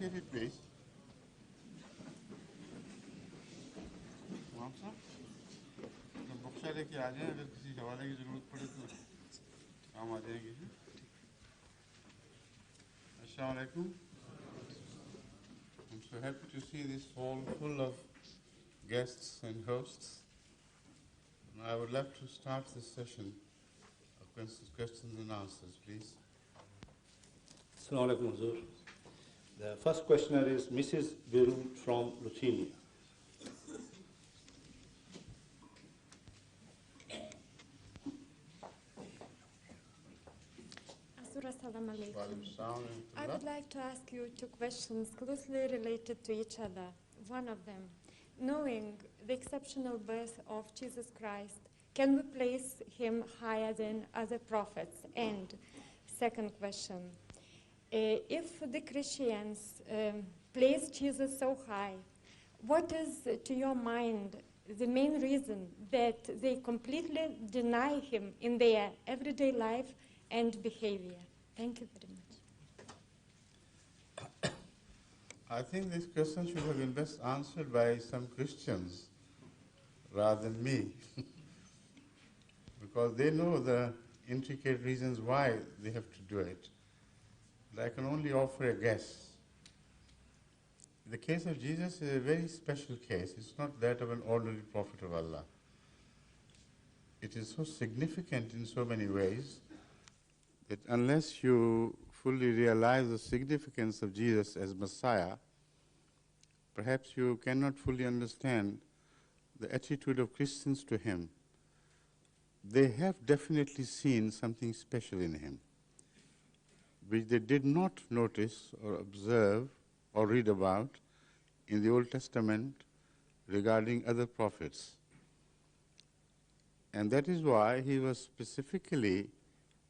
seated, please. इमाम साहब, बख्शा लेके आ जाएं, अगर किसी हवाले की ज़रूरत पड़े तो काम आ जाएंगे। Assalamu alaikum. I'm so happy to see this hall full of guests and hosts. And I would love to start this session of questions and answers, please. Assalamu alaikum, Huzur. The first questioner is Mrs. Biru from Lithuania. Assalamu alaikum. I would like to ask you two questions closely related to each other. One of them, knowing the exceptional birth of Jesus Christ, can we place him higher than other prophets? And second question, if the Christians place Jesus so high, what is, to your mind, the main reason that they completely deny him in their everyday life and behavior? Thank you very much. I think this question should have been best answered by some Christians rather than me, because they know the intricate reasons why they have to do it. But I can only offer a guess. The case of Jesus is a very special case. It's not that of an ordinary prophet of Allah. It is so significant in so many ways that unless you fully realize the significance of Jesus as Messiah, perhaps you cannot fully understand the attitude of Christians to him. They have definitely seen something special in him, which they did not notice or observe or read about in the Old Testament regarding other prophets. And that is why he was specifically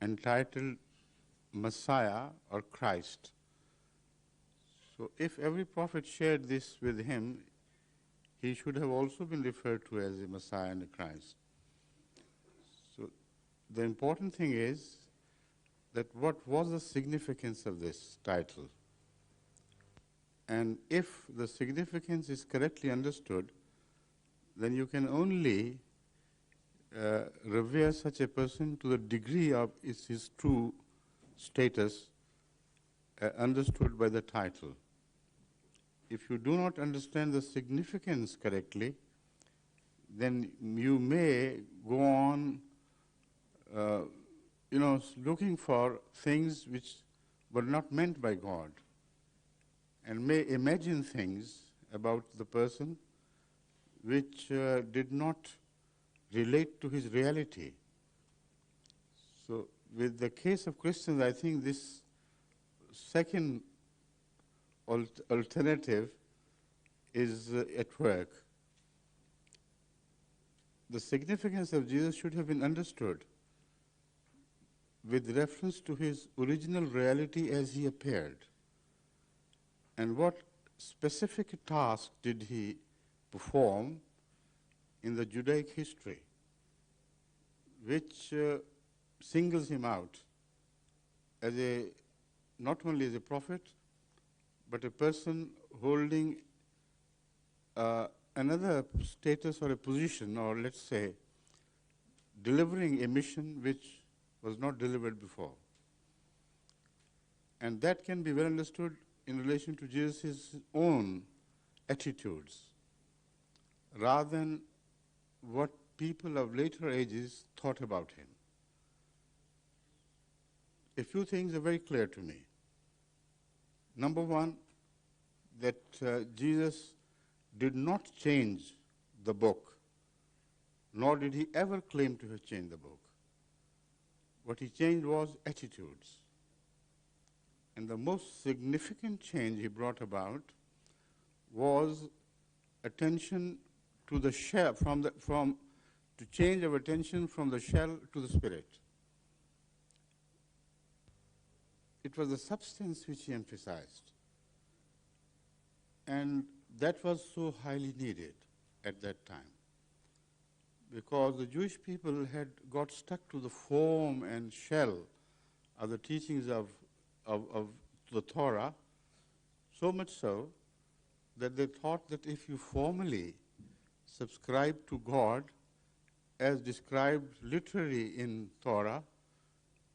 entitled Messiah or Christ. So if every prophet shared this with him, he should have also been referred to as a Messiah and a Christ. So the important thing is that what was the significance of this title? And if the significance is correctly understood, then you can only revere such a person to the degree of his true status understood by the title. If you do not understand the significance correctly, then you may go on looking for things which were not meant by God, and may imagine things about the person which did not relate to his reality. So with the case of Christians, I think this second alternative is at work. The significance of Jesus should have been understood with reference to his original reality as he appeared. And what specific task did he perform in the Judaic history, which singles him out as not only as a prophet, but a person holding another status or a position, or let's say, delivering a mission which was not delivered before. And that can be well understood in relation to Jesus' own attitudes, rather than what people of later ages thought about him. A few things are very clear to me. Number one, that Jesus did not change the book, nor did he ever claim to have changed the book. What he changed was attitudes. And the most significant change he brought about was attention to the shell, to change of attention from the shell to the spirit. It was the substance which he emphasized. And that was so highly needed at that time, because the Jewish people had got stuck to the form and shell of the teachings of the Torah So much so that they thought that if you formally subscribe to God as described literally in Torah,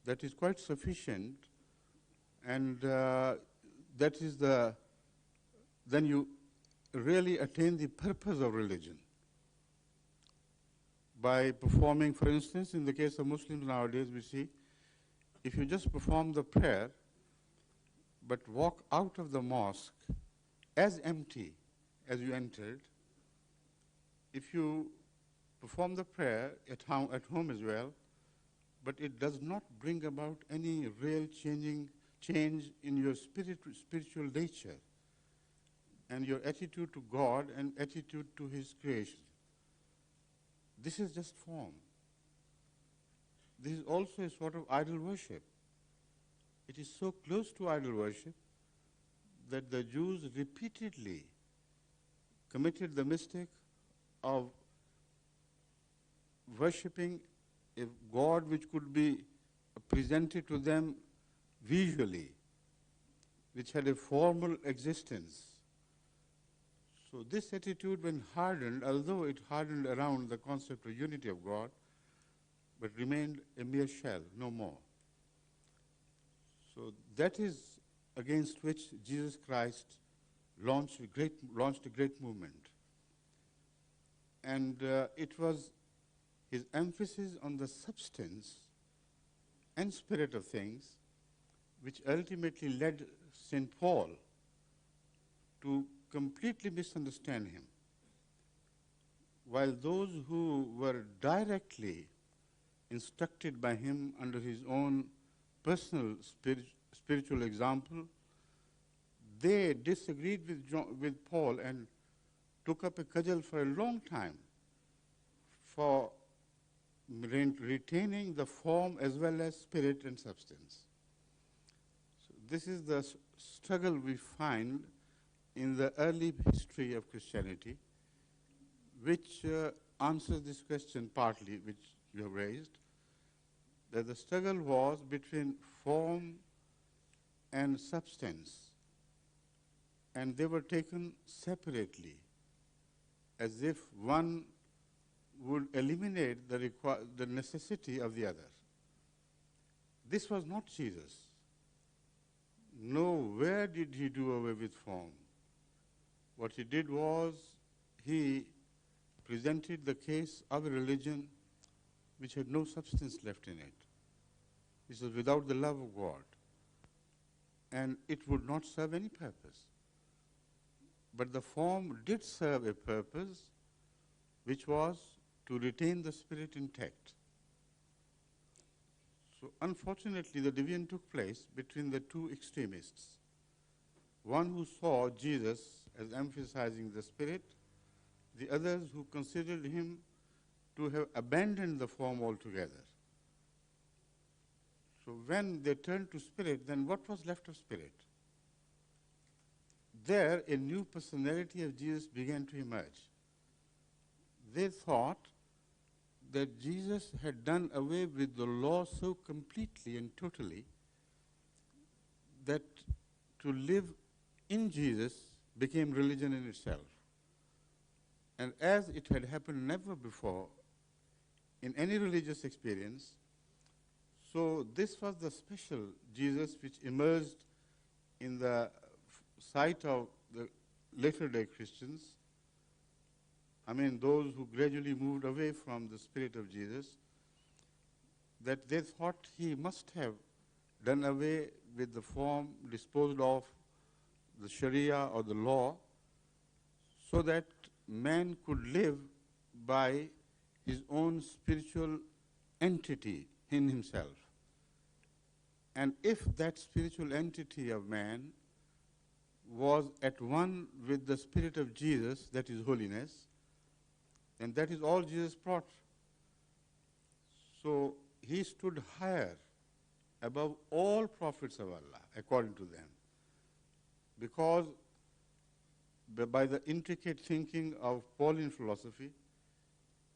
that is quite sufficient, and that is then you really attain the purpose of religion. By performing, for instance, in the case of Muslims nowadays, we see, if you just perform the prayer, but walk out of the mosque as empty as you entered, if you perform the prayer at home as well, but it does not bring about any real change in your spiritual nature and your attitude to God and attitude to His creation. This is just form. This is also a sort of idol worship. It is so close to idol worship that the Jews repeatedly committed the mistake of worshipping a God which could be presented to them visually, which had a formal existence. So this attitude, when hardened, although it hardened around the concept of unity of God, but remained a mere shell, no more. So that is against which Jesus Christ launched a great movement. And it was his emphasis on the substance and spirit of things which ultimately led St. Paul to completely misunderstand him. While those who were directly instructed by him under his own personal spiritual example, they disagreed with Paul and took up a cudgel for a long time for retaining the form as well as spirit and substance. So this is the struggle we find in the early history of Christianity, which answers this question partly, which you have raised, that the struggle was between form and substance, and they were taken separately, as if one would eliminate the necessity of the other. This was not Jesus. Nowhere did he do away with form. What he did was he presented the case of a religion which had no substance left in it. This was without the love of God. And it would not serve any purpose. But the form did serve a purpose, which was to retain the spirit intact. So unfortunately, the division took place between the two extremists. One who saw Jesus as emphasizing the spirit, the others who considered him to have abandoned the form altogether. So when they turned to spirit, then what was left of spirit? There, a new personality of Jesus began to emerge. They thought that Jesus had done away with the law so completely and totally that to live in Jesus became religion in itself. And as it had happened never before in any religious experience, so this was the special Jesus which emerged in the sight of the later day Christians. I mean, those who gradually moved away from the spirit of Jesus, that they thought he must have done away with the form, disposed of the Sharia or the law, so that man could live by his own spiritual entity in himself. And if that spiritual entity of man was at one with the spirit of Jesus, that is holiness, and that is all Jesus brought. So he stood higher above all prophets of Allah, according to them, because by the intricate thinking of Pauline philosophy,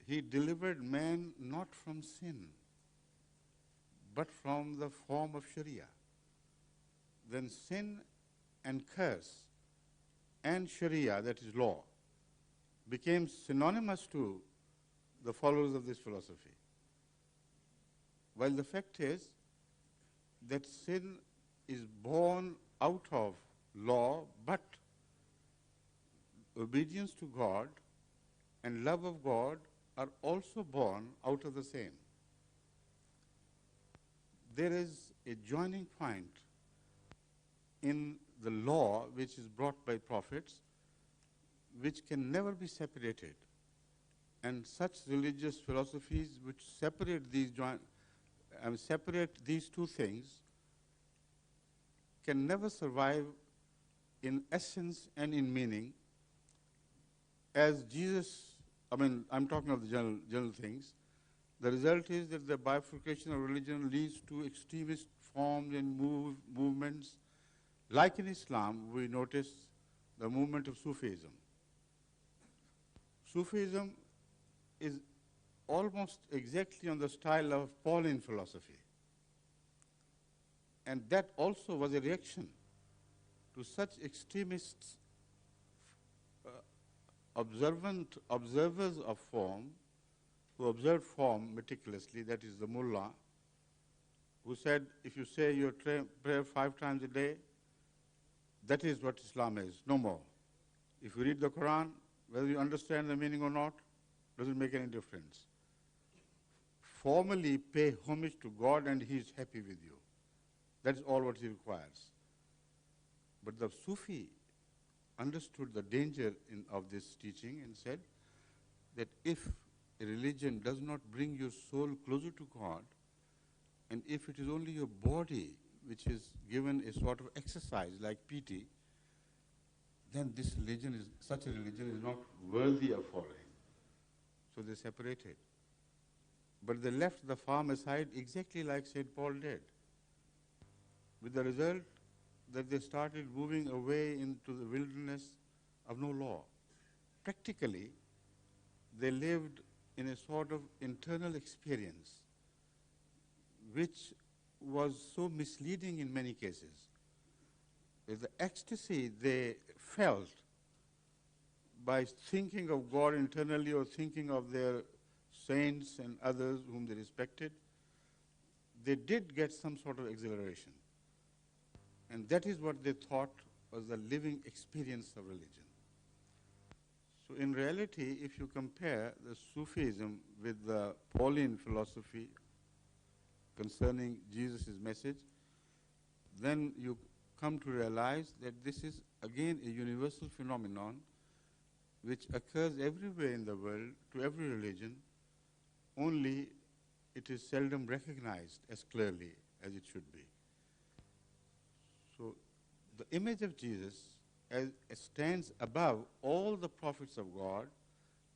he delivered man not from sin, but from the form of Sharia. Then sin and curse and Sharia, that is law, became synonymous to the followers of this philosophy. While the fact is that sin is born out of law, but obedience to God and love of God are also born out of the same. There is a joining point in the law which is brought by prophets, which can never be separated. And such religious philosophies which separate these two things can never survive in essence and in meaning. As Jesus, I'm talking of the general things, the result is that the bifurcation of religion leads to extremist forms and movements. Like in Islam, we notice the movement of Sufism. Sufism is almost exactly on the style of Pauline philosophy. And that also was a reaction to such extremists, observers of form, who observed form meticulously, that is the mullah, who said, if you say your prayer 5 times a day, that is what Islam is, no more. If you read the Quran, whether you understand the meaning or not, doesn't make any difference. Formally pay homage to God and He is happy with you. That's all what He requires. But the Sufi understood the danger of this teaching and said that if a religion does not bring your soul closer to God, and if it is only your body which is given a sort of exercise like PT, then such a religion is not worthy of following. So they separated. But they left the farm aside exactly like St. Paul did, with the result that they started moving away into the wilderness of no law. Practically, they lived in a sort of internal experience which was so misleading in many cases. The ecstasy they felt by thinking of God internally or thinking of their saints and others whom they respected, they did get some sort of exhilaration. And that is what they thought was the living experience of religion. So in reality, if you compare the Sufism with the Pauline philosophy concerning Jesus' message, then you come to realize that this is again a universal phenomenon which occurs everywhere in the world to every religion, only it is seldom recognized as clearly as it should be. So the image of Jesus as stands above all the prophets of God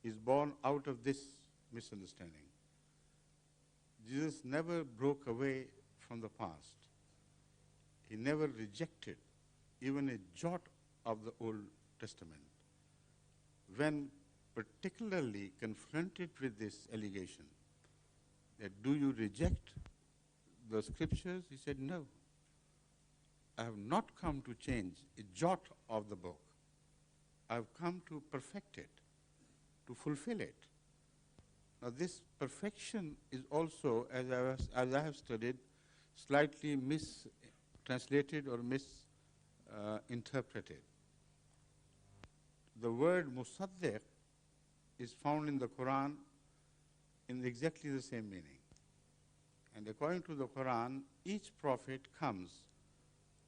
is born out of this misunderstanding. Jesus never broke away from the past. He never rejected even a jot of the Old Testament. When particularly confronted with this allegation, that do you reject the scriptures? He said, no. I have not come to change a jot of the book. I have come to perfect it, to fulfill it. Now this perfection is also, as I have studied, slightly mistranslated or misinterpreted. The word musaddiq is found in the Quran in exactly the same meaning. And according to the Quran, each prophet comes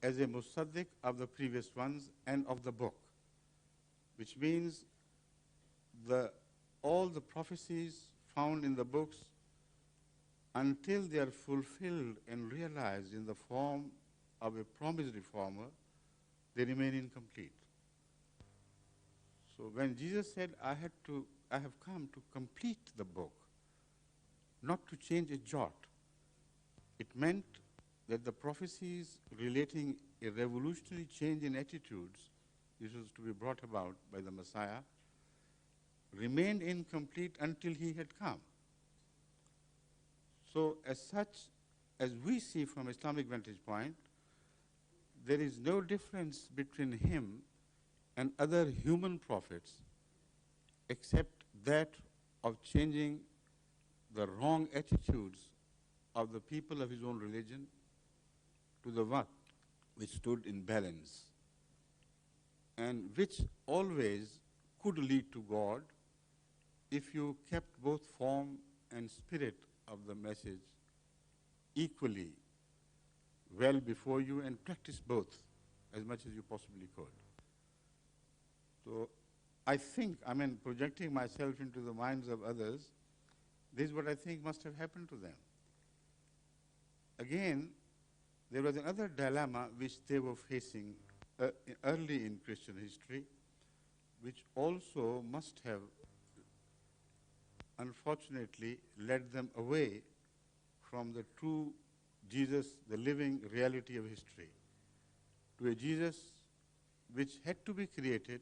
as a musaddiq of the previous ones and of the book, which means all the prophecies found in the books, until they are fulfilled and realized in the form of a promised reformer, they remain incomplete. So when Jesus said, I have come to complete the book, not to change a jot, it meant that the prophecies relating a revolutionary change in attitudes, this was to be brought about by the Messiah, remained incomplete until he had come. So as such, as we see from Islamic vantage point, there is no difference between him and other human prophets except that of changing the wrong attitudes of the people of his own religion to the one which stood in balance and which always could lead to God if you kept both form and spirit of the message equally well before you and practiced both as much as you possibly could. So I think, projecting myself into the minds of others, this is what I think must have happened to them. Again, there was another dilemma which they were facing early in Christian history, which also must have, unfortunately, led them away from the true Jesus, the living reality of history, to a Jesus which had to be created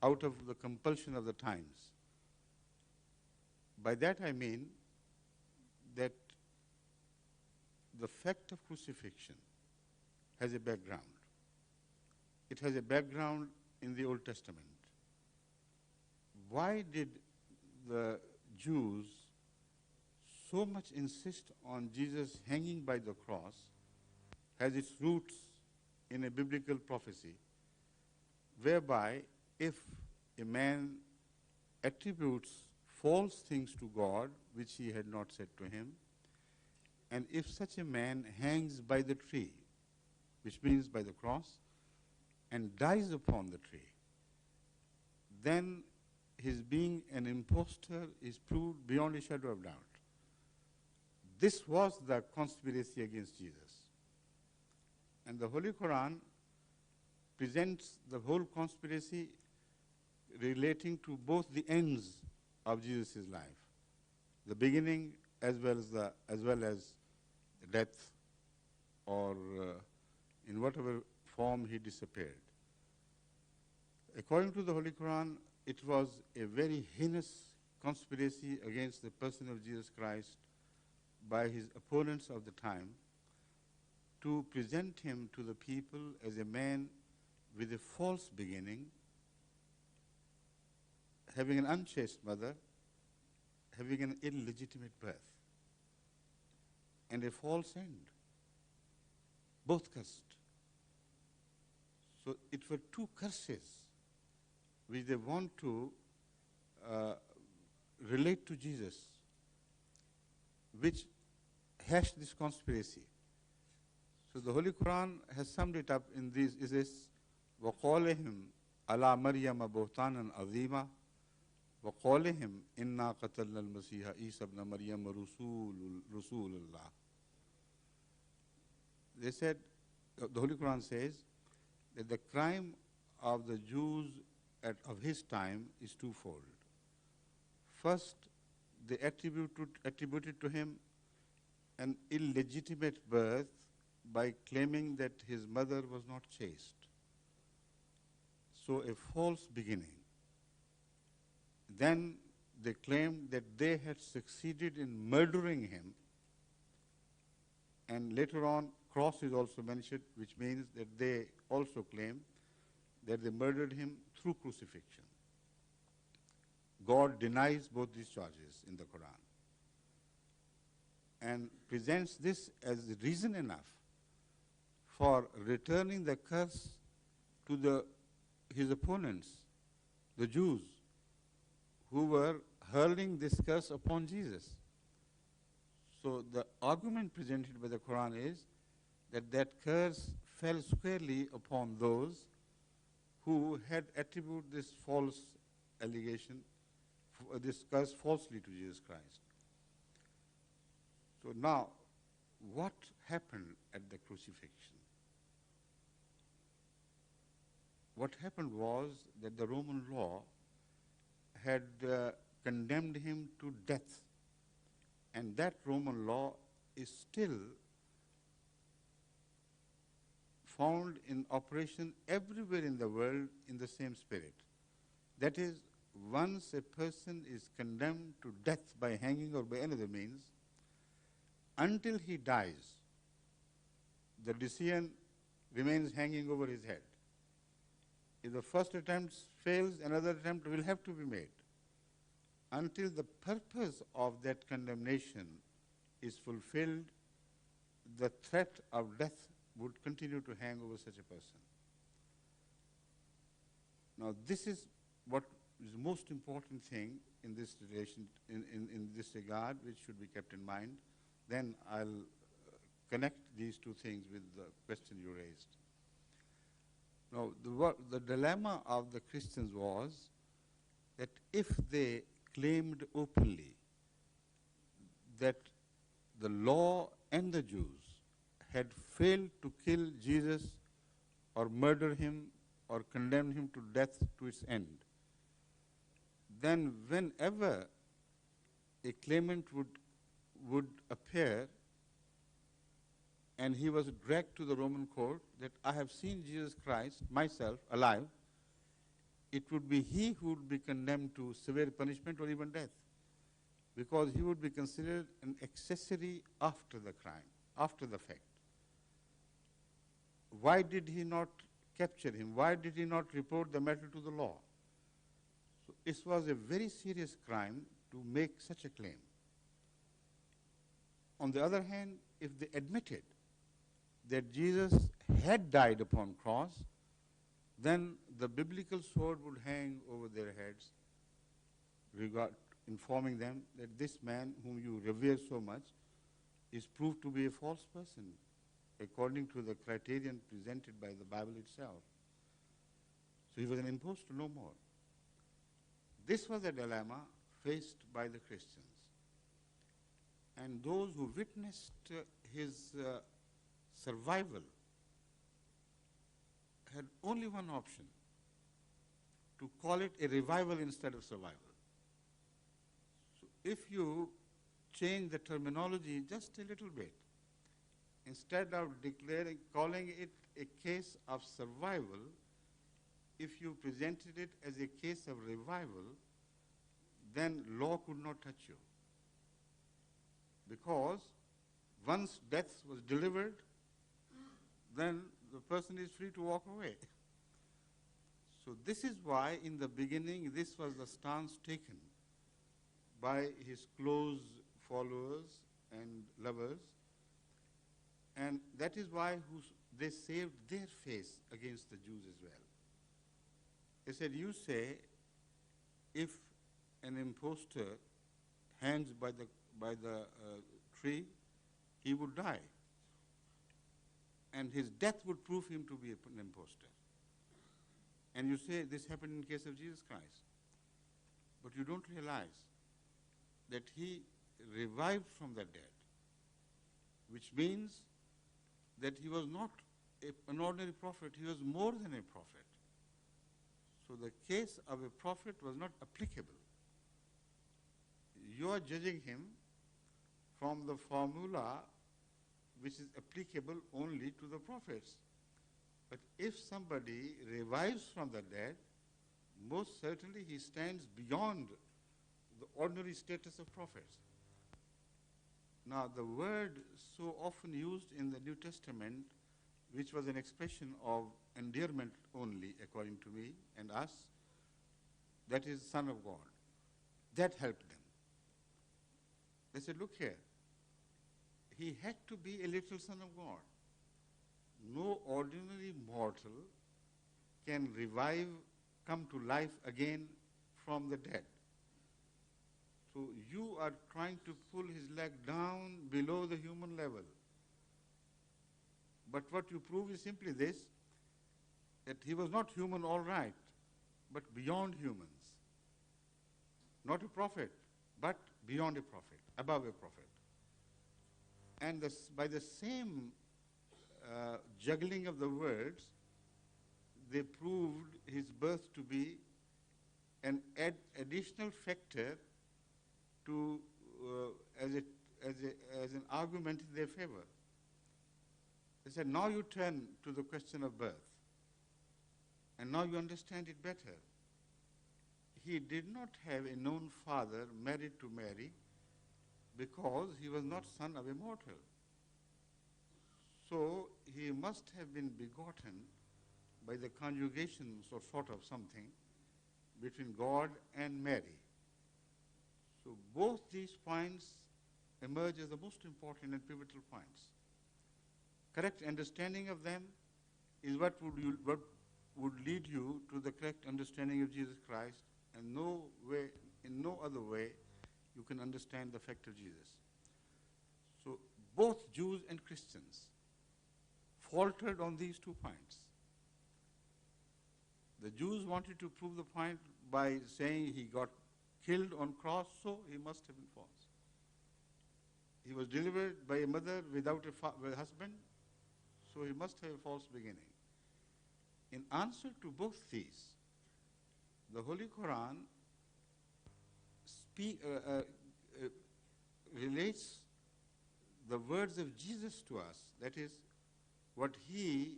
out of the compulsion of the times. By that I mean that the fact of crucifixion has a background. It has a background in the Old Testament. Why did the Jews so much insist on Jesus hanging by the cross? Has its roots in a biblical prophecy, whereby if a man attributes false things to God which he had not said to him, and if such a man hangs by the tree, which means by the cross, and dies upon the tree, then his being an impostor is proved beyond a shadow of doubt. This was the conspiracy against Jesus. And the Holy Quran presents the whole conspiracy relating to both the ends of Jesus' life, the beginning as well as the death, or in whatever form he disappeared. According to the Holy Quran, it was a very heinous conspiracy against the person of Jesus Christ by his opponents of the time to present him to the people as a man with a false beginning, having an unchaste mother, having an illegitimate birth, and a false end, both cursed. So it were two curses which they want to relate to Jesus, which hash this conspiracy. So the Holy Quran has summed it up in this, is this, وَقَالِهِمْ عَلَى مَرْيَمَ بُهْتَانًا عَظِيمًا وَقَالِهِمْ إِنَّا قَتَلْنَا الْمَسِيحَ عِيسَى ابْنَ مَرْيَمَ رَسُولُ اللَّهِ. They said, the Holy Quran says that the crime of the Jews of his time is twofold. First, they attributed to him an illegitimate birth by claiming that his mother was not chaste. So a false beginning. Then they claimed that they had succeeded in murdering him, and later on cross is also mentioned, which means that they also claim that they murdered him through crucifixion. God denies both these charges in the Quran and presents this as reason enough for returning the curse to his opponents, the Jews, who were hurling this curse upon Jesus. So the argument presented by the Quran is that that curse fell squarely upon those who had attributed this false allegation, this curse falsely to Jesus Christ. So now, what happened at the crucifixion? What happened was that the Roman law had condemned him to death, and that Roman law is still found in operation everywhere in the world in the same spirit. That is, once a person is condemned to death by hanging or by any other means, until he dies, the decision remains hanging over his head. If the first attempt fails, another attempt will have to be made until the purpose of that condemnation is fulfilled. The threat of death would continue to hang over such a person. Now, this is what is the most important thing in this relation, in this regard, which should be kept in mind. Then I'll connect these two things with the question you raised. Now, the dilemma of the Christians was that if they claimed openly that the law and the Jews had failed to kill Jesus or murder him or condemn him to death to its end, then whenever a claimant would appear and he was dragged to the Roman court that I have seen Jesus Christ myself alive, it would be he who would be condemned to severe punishment or even death, because he would be considered an accessory after the crime, after the fact. Why did he not capture him? Why did he not report the matter to the law? So it was a very serious crime to make such a claim. On the other hand, if they admitted that Jesus had died upon cross, then the biblical sword would hang over their heads, informing them that this man whom you revere so much is proved to be a false person, according to the criterion presented by the Bible itself. So he was an impostor no more. This was a dilemma faced by the Christians. And those who witnessed his survival had only one option: to call it a revival instead of survival. So if you change the terminology just a little bit, instead of calling it a case of survival, if you presented it as a case of revival, then law could not touch you. Because once death was delivered, then the person is free to walk away. So this is why in the beginning this was the stance taken by his close followers and lovers, and that is why they saved their face against the Jews as well. They said, you say if an impostor hangs by the tree, he would die, and his death would prove him to be an impostor. And you say this happened in case of Jesus Christ. But you don't realize that he revived from the dead, which means that he was not an ordinary prophet, he was more than a prophet. So the case of a prophet was not applicable. You are judging him from the formula which is applicable only to the prophets. But if somebody revives from the dead, most certainly he stands beyond the ordinary status of prophets. Now, the word so often used in the New Testament, which was an expression of endearment only, according to me and us, that is Son of God. That helped them. They said, look here, he had to be a little Son of God. No ordinary mortal can revive, come to life again from the dead. So you are trying to pull his leg down below the human level. But what you prove is simply this, that he was not human, all right, but beyond humans. Not a prophet, but beyond a prophet, above a prophet. And by the same juggling of the words, they proved his birth to be an additional factor to as an argument in their favor. They said, now you turn to the question of birth, and now you understand it better. He did not have a known father married to Mary because he was not son of a mortal. So he must have been begotten by the conjugation, or sort of something, between God and Mary. So both these points emerge as the most important and pivotal points. Correct understanding of them is what would lead you to the correct understanding of Jesus Christ, and in no other way you can understand the fact of Jesus. So both Jews and Christians faltered on these 2 points. The Jews wanted to prove the point by saying he got killed on cross, so he must have been false. He was delivered by a mother without a husband, so he must have a false beginning. In answer to both these, the Holy Quran relates the words of Jesus to us, that is, what he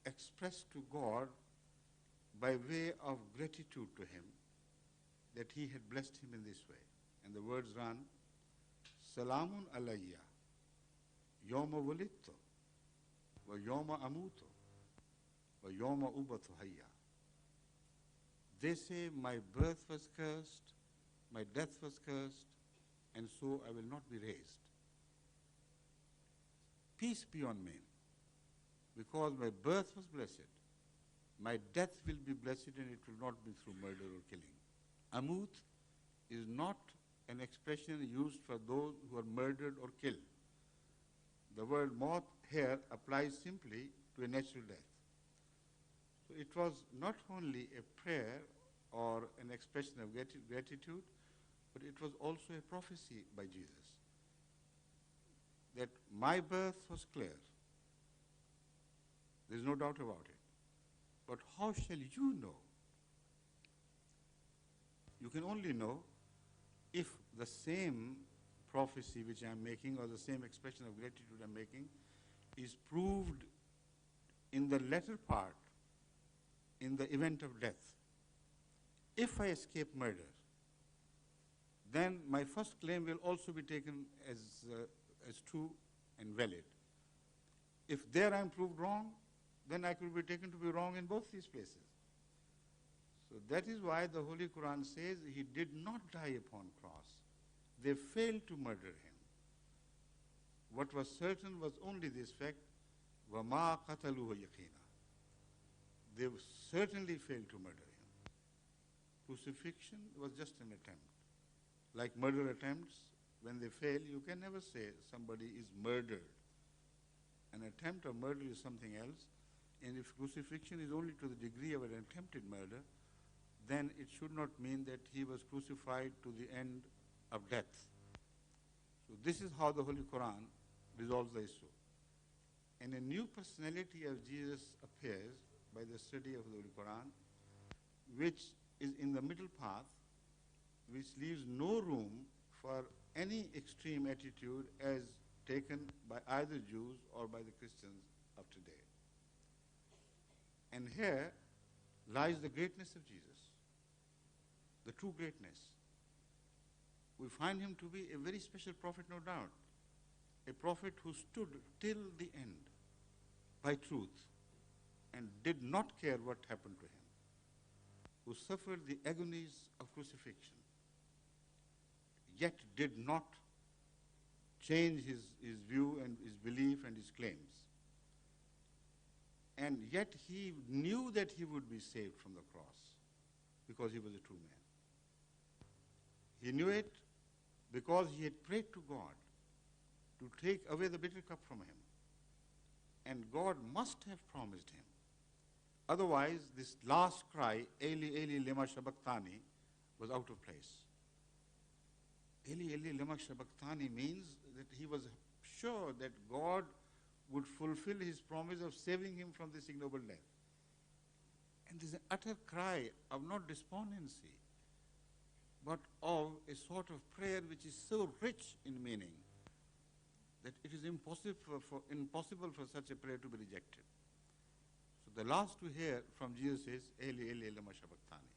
expressed to God by way of gratitude to him, that he had blessed him in this way. And the words run, Salamun alayya, yawma wulidtu, wa yawma amutu, wa yawma ubatu hayya. They say, my birth was cursed, my death was cursed, and so I will not be raised. Peace be on me, because my birth was blessed, my death will be blessed, and it will not be through murder or killing. Amut is not an expression used for those who are murdered or killed. The word maut here applies simply to a natural death. So it was not only a prayer or an expression of gratitude, but it was also a prophecy by Jesus, that my birth was clear. There is no doubt about it. But how shall you know? You can only know if the same prophecy which I am making, or the same expression of gratitude I am making, is proved in the latter part, in the event of death. If I escape murder, then my first claim will also be taken as true and valid. If there I am proved wrong, then I could be taken to be wrong in both these places. So that is why the Holy Quran says he did not die upon cross. They failed to murder him. What was certain was only this fact, وَمَا قَتَلُوهُ يَقِينًا. They certainly failed to murder him. Crucifixion was just an attempt. Like murder attempts, when they fail, you can never say somebody is murdered. An attempt of murder is something else, and if crucifixion is only to the degree of an attempted murder, then it should not mean that he was crucified to the end of death. So this is how the Holy Quran resolves the issue. And a new personality of Jesus appears by the study of the Holy Quran, which is in the middle path, which leaves no room for any extreme attitude as taken by either Jews or by the Christians of today. And here lies the greatness of Jesus, the true greatness. We find him to be a very special prophet, no doubt, a prophet who stood till the end by truth and did not care what happened to him, who suffered the agonies of crucifixion, yet did not change his view and his belief and his claims. And yet he knew that he would be saved from the cross because he was a true man. He knew it because he had prayed to God to take away the bitter cup from him. And God must have promised him. Otherwise, this last cry, Eli, Eli, lema sabachthani, was out of place. Eli, Eli, lema sabachthani means that he was sure that God would fulfill his promise of saving him from this ignoble death. And there's an utter cry of not despondency, but of a sort of prayer which is so rich in meaning that it is impossible for such a prayer to be rejected. So the last we hear from Jesus is, Eli, Eli, lema sabachthani.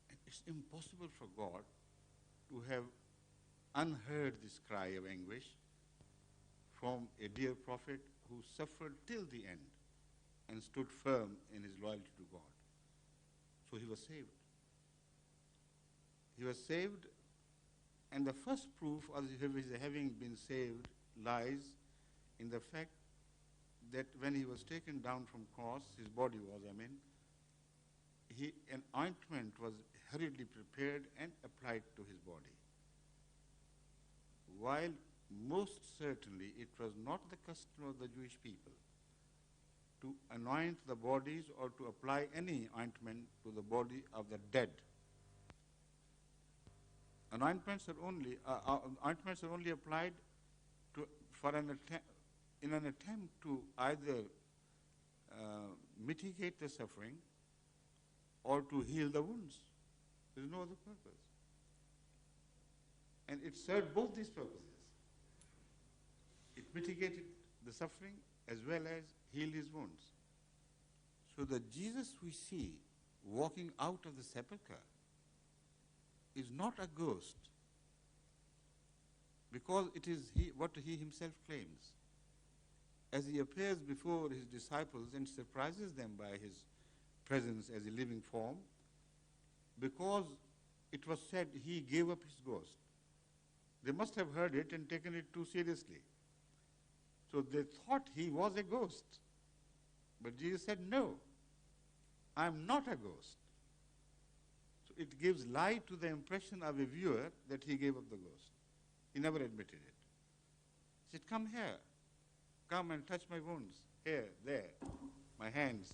And it's impossible for God to have unheard this cry of anguish from a dear prophet who suffered till the end and stood firm in his loyalty to God. So he was saved. He was saved, and the first proof of his having been saved lies in the fact that when he was taken down from cross, his body was, an ointment was hurriedly prepared and applied to his body. While most certainly it was not the custom of the Jewish people to anoint the bodies or to apply any ointment to the body of the dead. Ointments are only applied in an attempt to either mitigate the suffering or to heal the wounds. There is no other purpose. And it served both these purposes. It mitigated the suffering as well as healed his wounds. So the Jesus we see walking out of the sepulchre is not a ghost, because it is what he himself claims. As he appears before his disciples and surprises them by his presence as a living form, because it was said he gave up his ghost. They must have heard it and taken it too seriously. So they thought he was a ghost. But Jesus said, no, I am not a ghost. So it gives light to the impression of a viewer that he gave up the ghost. He never admitted it. He said, come here. Come and touch my wounds. Here, there, my hands.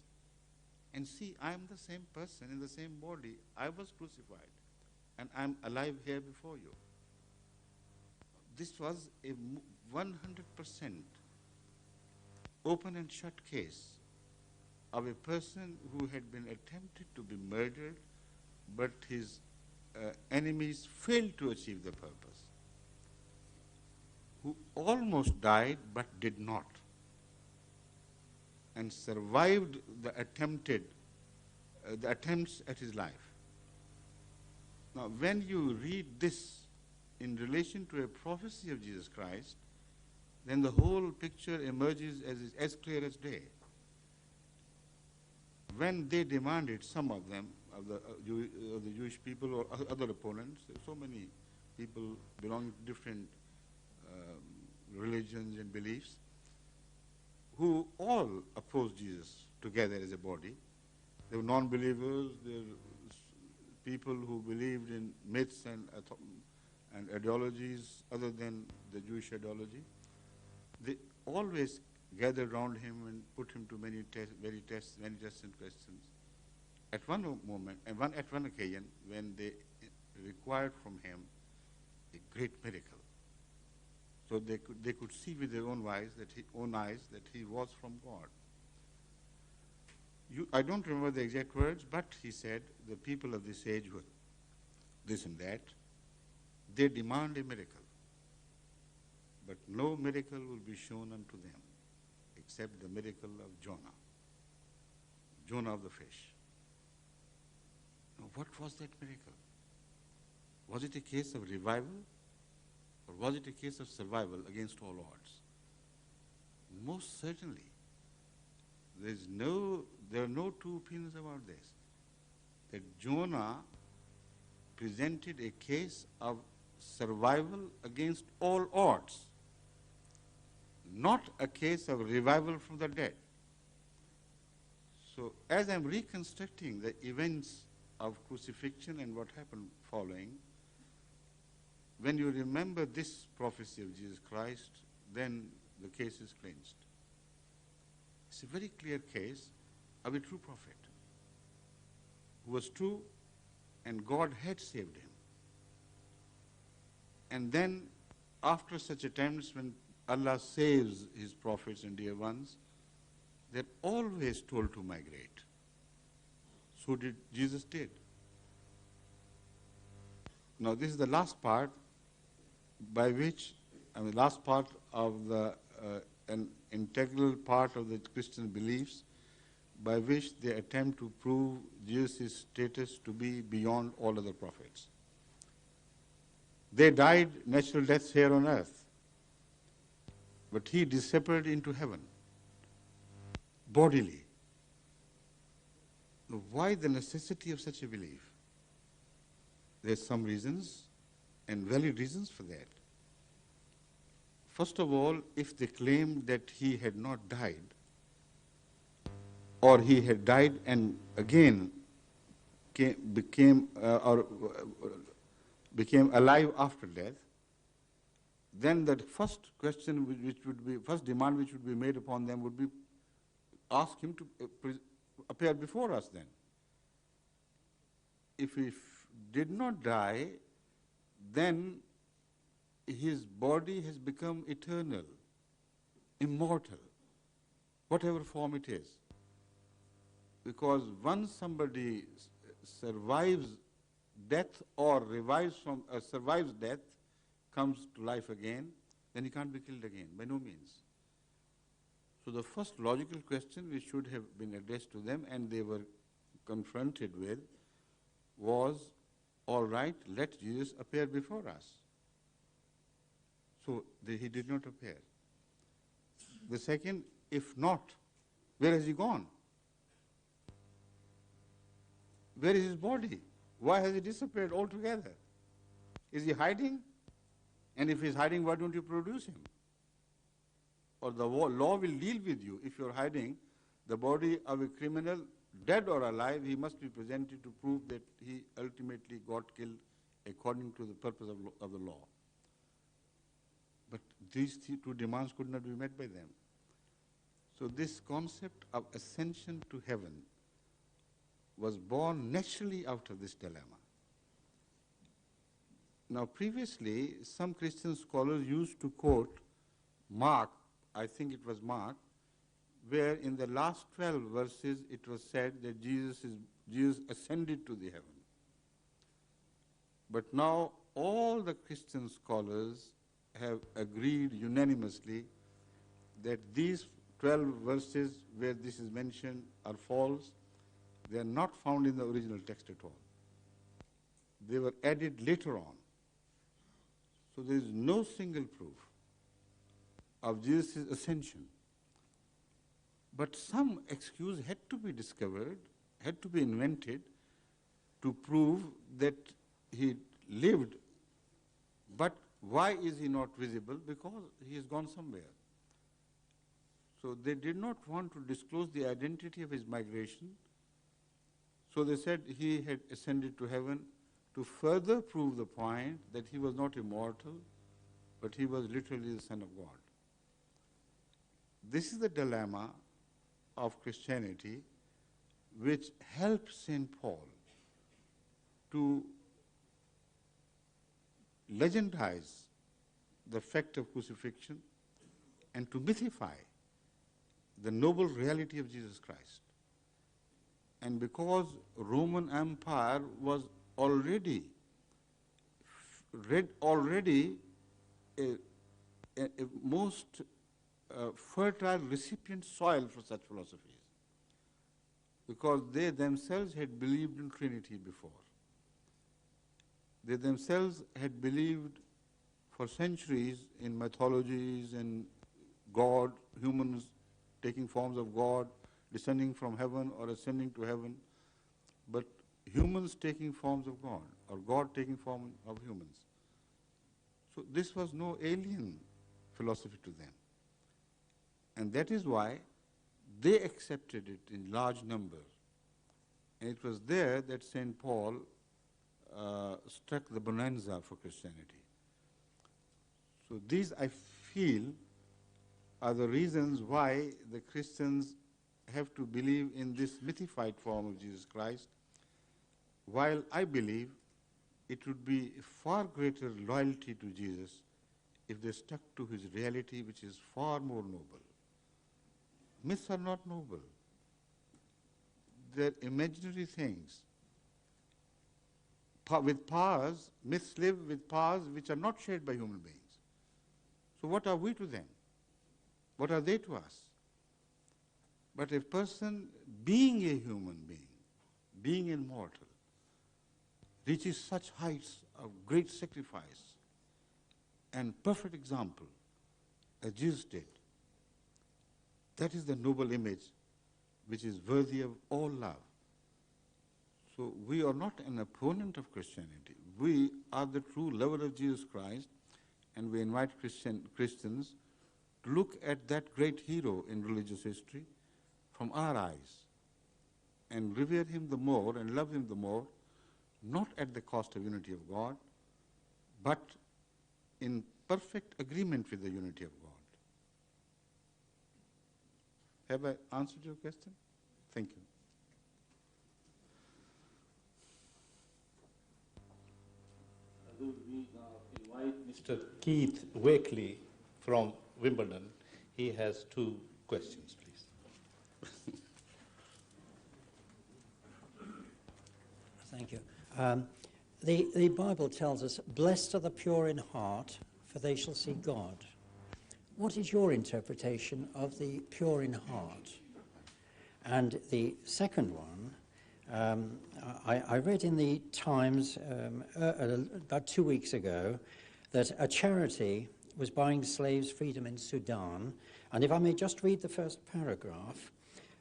And see, I am the same person in the same body. I was crucified. And I am alive here before you. This was a 100% open and shut case of a person who had been attempted to be murdered, but his enemies failed to achieve the purpose, who almost died but did not, and survived the attempts at his life. Now, when you read this in relation to a prophecy of Jesus Christ, then the whole picture emerges as clear as day. When they demanded, some of them, of the Jewish people or other opponents, there are so many people belonging to different religions and beliefs, who all opposed Jesus together as a body. There were non-believers, there were people who believed in myths and ideologies other than the Jewish ideology. They always gathered around him and put him to many tests and questions. At one moment, at one occasion, when they required from him a great miracle, so they could see with their own eyes that he was from God. I don't remember the exact words, but he said, the people of this age were this and that. They demand a miracle, but no miracle will be shown unto them except the miracle of Jonah of the fish. Now, what was that miracle? Was it a case of revival, or was it a case of survival against all odds? Most certainly. There are no two opinions about this. That Jonah presented a case of survival against all odds, not a case of revival from the dead. So as I'm reconstructing the events of crucifixion and what happened following, when you remember this prophecy of Jesus Christ, then the case is cleansed. It's a very clear case of a true prophet who was true, and God had saved him. And then, after such attempts, when Allah saves his prophets and dear ones, they're always told to migrate. So did Jesus did. Now, this is the last part by which, last part of an integral part of the Christian beliefs, by which they attempt to prove Jesus' status to be beyond all other prophets. They died natural deaths here on earth, but he disappeared into heaven, bodily. Why the necessity of such a belief? There's some reasons, and valid reasons for that. First of all, if they claimed that he had not died, or he had died and again became alive after death, then the first question first demand which would be made upon them would be, ask him to appear before us then. If he did not die, then his body has become eternal, immortal, whatever form it is. Because once somebody survives death or survives death, comes to life again, then he can't be killed again, by no means. So the first logical question which should have been addressed to them and they were confronted with was, all right, let Jesus appear before us. So he did not appear. The second, if not, where has he gone? Where is his body? Why has he disappeared altogether? Is he hiding? And if he's hiding, why don't you produce him? Or the law will deal with you. If you're hiding the body of a criminal, dead or alive, he must be presented to prove that he ultimately got killed according to the purpose of the law. But these two demands could not be met by them. So this concept of ascension to heaven was born naturally out of this dilemma. Now previously, some Christian scholars used to quote Mark, I think it was Mark, where in the last 12 verses it was said that Jesus ascended to the heaven. But now all the Christian scholars have agreed unanimously that these 12 verses where this is mentioned are false. They are not found in the original text at all. They were added later on. So there is no single proof of Jesus' ascension. But some excuse had to be discovered, had to be invented to prove that he lived. But why is he not visible? Because he has gone somewhere. So they did not want to disclose the identity of his migration. So they said he had ascended to heaven to further prove the point that he was not immortal, but he was literally the Son of God. This is the dilemma of Christianity which helped St. Paul to legendize the fact of crucifixion and to mythify the noble reality of Jesus Christ. And because Roman Empire was already a most fertile recipient soil for such philosophies, because they themselves had believed in Trinity before. They themselves had believed for centuries in mythologies and God, humans taking forms of God, descending from heaven or ascending to heaven, but humans taking forms of God, or God taking form of humans. So this was no alien philosophy to them. And that is why they accepted it in large numbers. And it was there that St. Paul struck the bonanza for Christianity. So these, I feel, are the reasons why the Christians have to believe in this mythified form of Jesus Christ, while I believe it would be far greater loyalty to Jesus if they stuck to his reality, which is far more noble. Myths are not noble. They're imaginary things. With powers, myths live with powers which are not shared by human beings. So what are we to them? What are they to us? But a person, being a human being, being immortal, reaches such heights of great sacrifice and perfect example as Jesus did. That is the noble image which is worthy of all love. So we are not an opponent of Christianity. We are the true lover of Jesus Christ, and we invite Christians to look at that great hero in religious history from our eyes and revere him the more and love him the more, not at the cost of unity of God, but in perfect agreement with the unity of God. Have I answered your question? Thank you. We now invite Mr. Keith Wakely from Wimbledon. He has 2 questions, please. Thank you. The Bible tells us, "Blessed are the pure in heart, for they shall see God." What is your interpretation of the pure in heart? And the second one, I read in the Times about 2 weeks ago that a charity was buying slaves' freedom in Sudan. And if I may just read the first paragraph,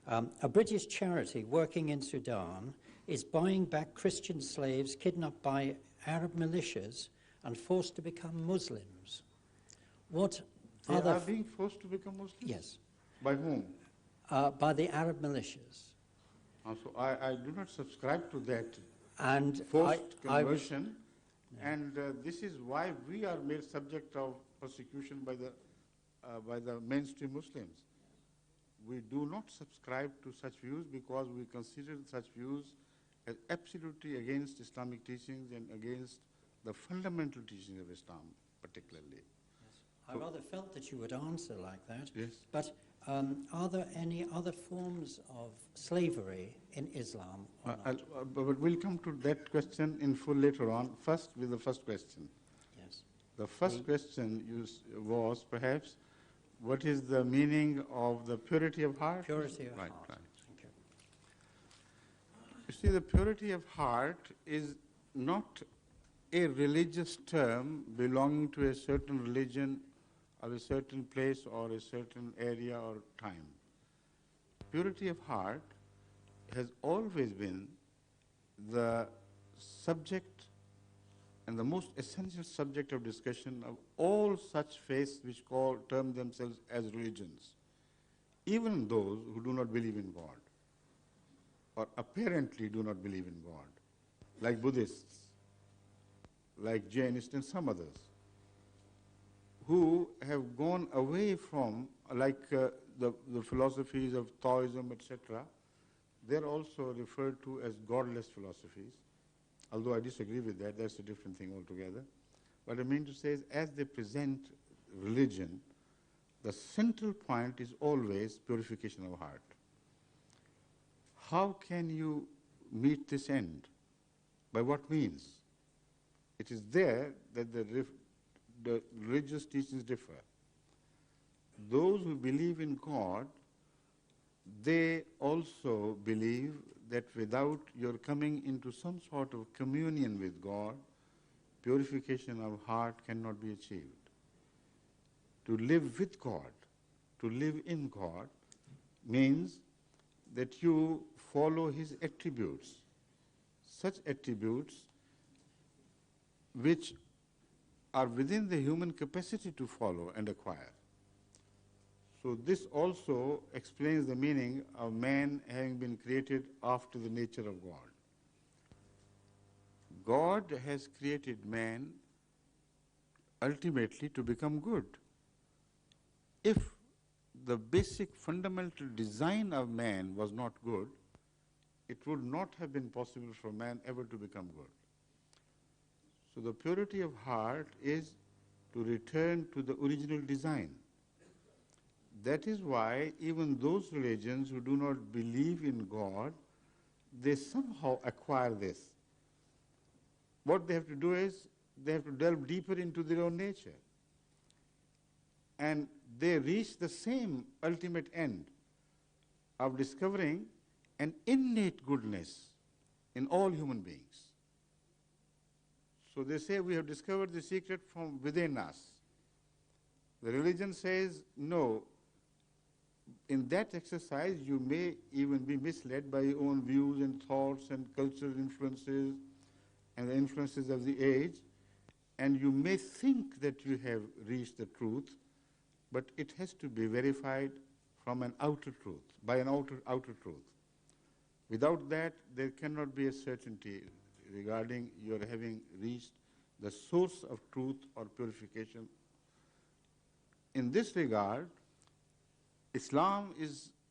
a British charity working in Sudan is buying back Christian slaves kidnapped by Arab militias and forced to become Muslims. What They are being forced to become Muslims? Yes. By whom? By the Arab militias. So I do not subscribe to that And forced conversion, and this is why we are made subject of persecution by the mainstream Muslims. We do not subscribe to such views because we consider such views as absolutely against Islamic teachings and against the fundamental teachings of Islam, particularly. I rather felt that you would answer like that. Yes. But are there any other forms of slavery in Islam or not? But we'll come to that question in full later on. First, with the first question. Yes. The first question was perhaps, what is the meaning of the purity of heart? Purity of heart. Right. Thank you. You see, the purity of heart is not a religious term belonging to a certain religion or a certain place or a certain area or time. Purity of heart has always been the subject and the most essential subject of discussion of all such faiths which term themselves as religions, even those who do not believe in God or apparently do not believe in God, like Buddhists, like Jainists and some others, who have gone away from, like the philosophies of Taoism, etc. They're also referred to as godless philosophies. Although I disagree with that, that's a different thing altogether. What I mean to say is, as they present religion, the central point is always purification of heart. How can you meet this end? By what means? It is there that the religious teachings differ. Those who believe in God, they also believe that without your coming into some sort of communion with God, purification of heart cannot be achieved. To live with God, to live in God, means that you follow His attributes, such attributes which are within the human capacity to follow and acquire. So this also explains the meaning of man having been created after the nature of God. God has created man ultimately to become good. If the basic fundamental design of man was not good, it would not have been possible for man ever to become good. So the purity of heart is to return to the original design. That is why even those religions who do not believe in God, they somehow acquire this. What they have to do is, they have to delve deeper into their own nature. And they reach the same ultimate end of discovering an innate goodness in all human beings. So they say we have discovered the secret from within us. The religion says, no, in that exercise, you may even be misled by your own views and thoughts and cultural influences and the influences of the age, and you may think that you have reached the truth, but it has to be verified from an outer truth, by an outer truth. Without that, there cannot be a certainty regarding your having reached the source of truth or purification. In this regard, Islam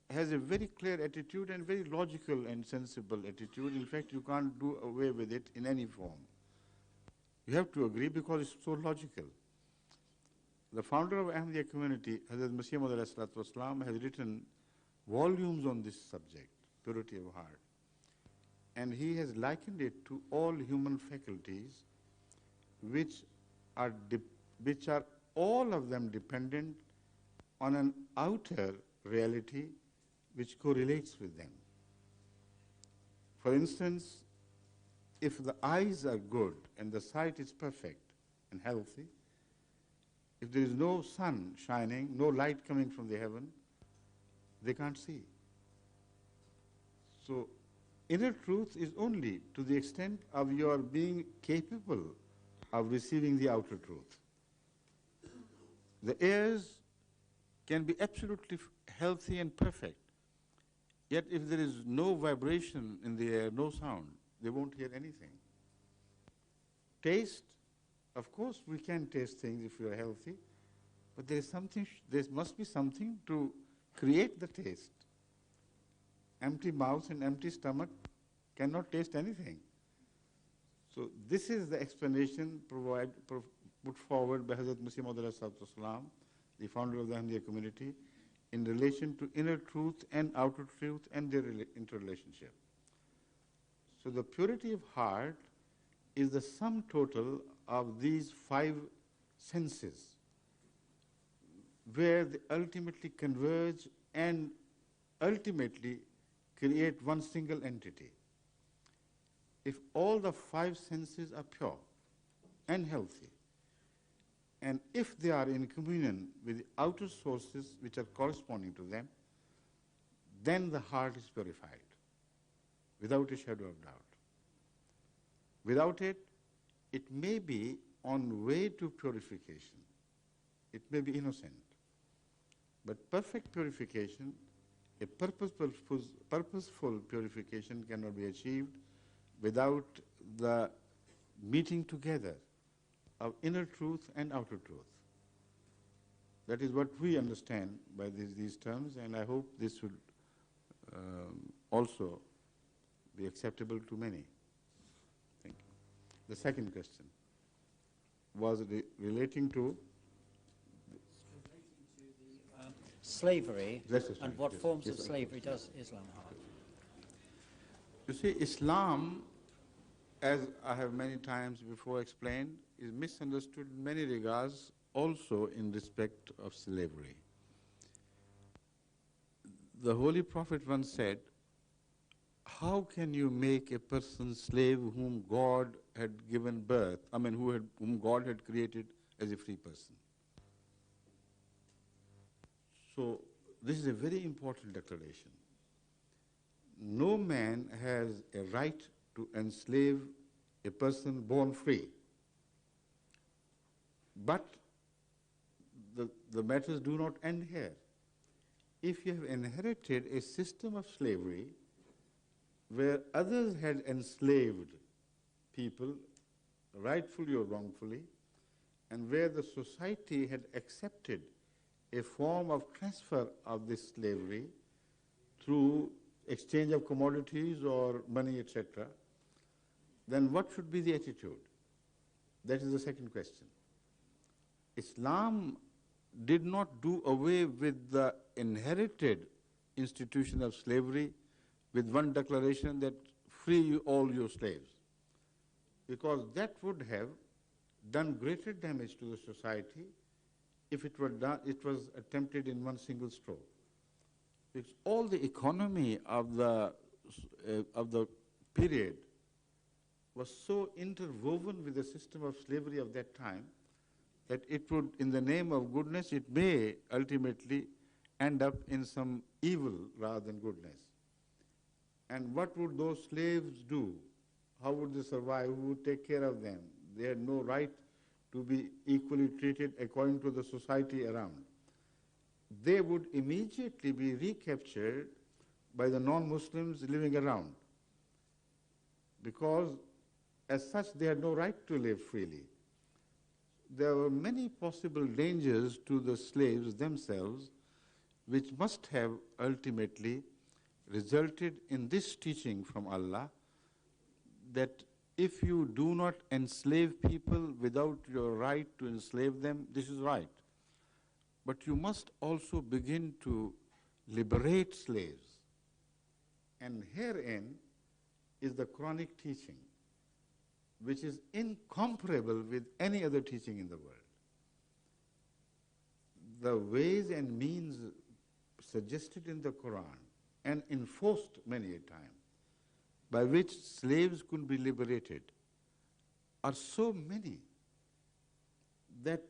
has a very clear attitude and very logical and sensible attitude. In fact, you can't do away with it in any form. You have to agree because it's so logical. The founder of Ahmadiyya community, Hazrat Masih Maud has written volumes on this subject, purity of heart. And he has likened it to all human faculties which are all of them dependent on an outer reality which correlates with them. For instance, if the eyes are good and the sight is perfect and healthy, if there is no sun shining, no light coming from the heaven, they can't see. So inner truth is only to the extent of your being capable of receiving the outer truth. The ears can be absolutely healthy and perfect, yet if there is no vibration in the air, no sound, they won't hear anything. Taste, of course we can taste things if we are healthy, but there must be something to create the taste. Empty mouth and empty stomach cannot taste anything. So this is the explanation put forward by Hazrat Masih Maud, the founder of the Ahmadiyya community, in relation to inner truth and outer truth and their interrelationship. So the purity of heart is the sum total of these 5 senses, where they ultimately converge and ultimately create one single entity. If all the 5 senses are pure and healthy, and if they are in communion with the outer sources which are corresponding to them, then the heart is purified, without a shadow of doubt. Without it, it may be on way to purification. It may be innocent. But perfect purification, a purposeful purification cannot be achieved without the meeting together of inner truth and outer truth. That is what we understand by these terms, and I hope this will also be acceptable to many. Thank you. The second question was relating to slavery and what forms of slavery does Islam have? You see, Islam, as I have many times before explained, is misunderstood in many regards, also in respect of slavery. The Holy Prophet once said, how can you make a person slave whom God had given birth, whom God had created as a free person? So this is a very important declaration. No man has a right to enslave a person born free. But the matters do not end here. If you have inherited a system of slavery where others had enslaved people, rightfully or wrongfully, and where the society had accepted a form of transfer of this slavery through exchange of commodities or money, etc., then what should be the attitude? That is the second question. Islam did not do away with the inherited institution of slavery with one declaration that free all your slaves, because that would have done greater damage to the society if it was attempted in one single stroke. Because all the economy of the period was so interwoven with the system of slavery of that time that it would, in the name of goodness, it may ultimately end up in some evil rather than goodness. And what would those slaves do? How would they survive? Who would take care of them? They had no right to be equally treated according to the society around. They would immediately be recaptured by the non-Muslims living around, because as such they had no right to live freely. There were many possible dangers to the slaves themselves, which must have ultimately resulted in this teaching from Allah, that if you do not enslave people without your right to enslave them, this is right. But you must also begin to liberate slaves. And herein is the Quranic teaching, which is incomparable with any other teaching in the world. The ways and means suggested in the Quran and enforced many a time by which slaves could be liberated are so many that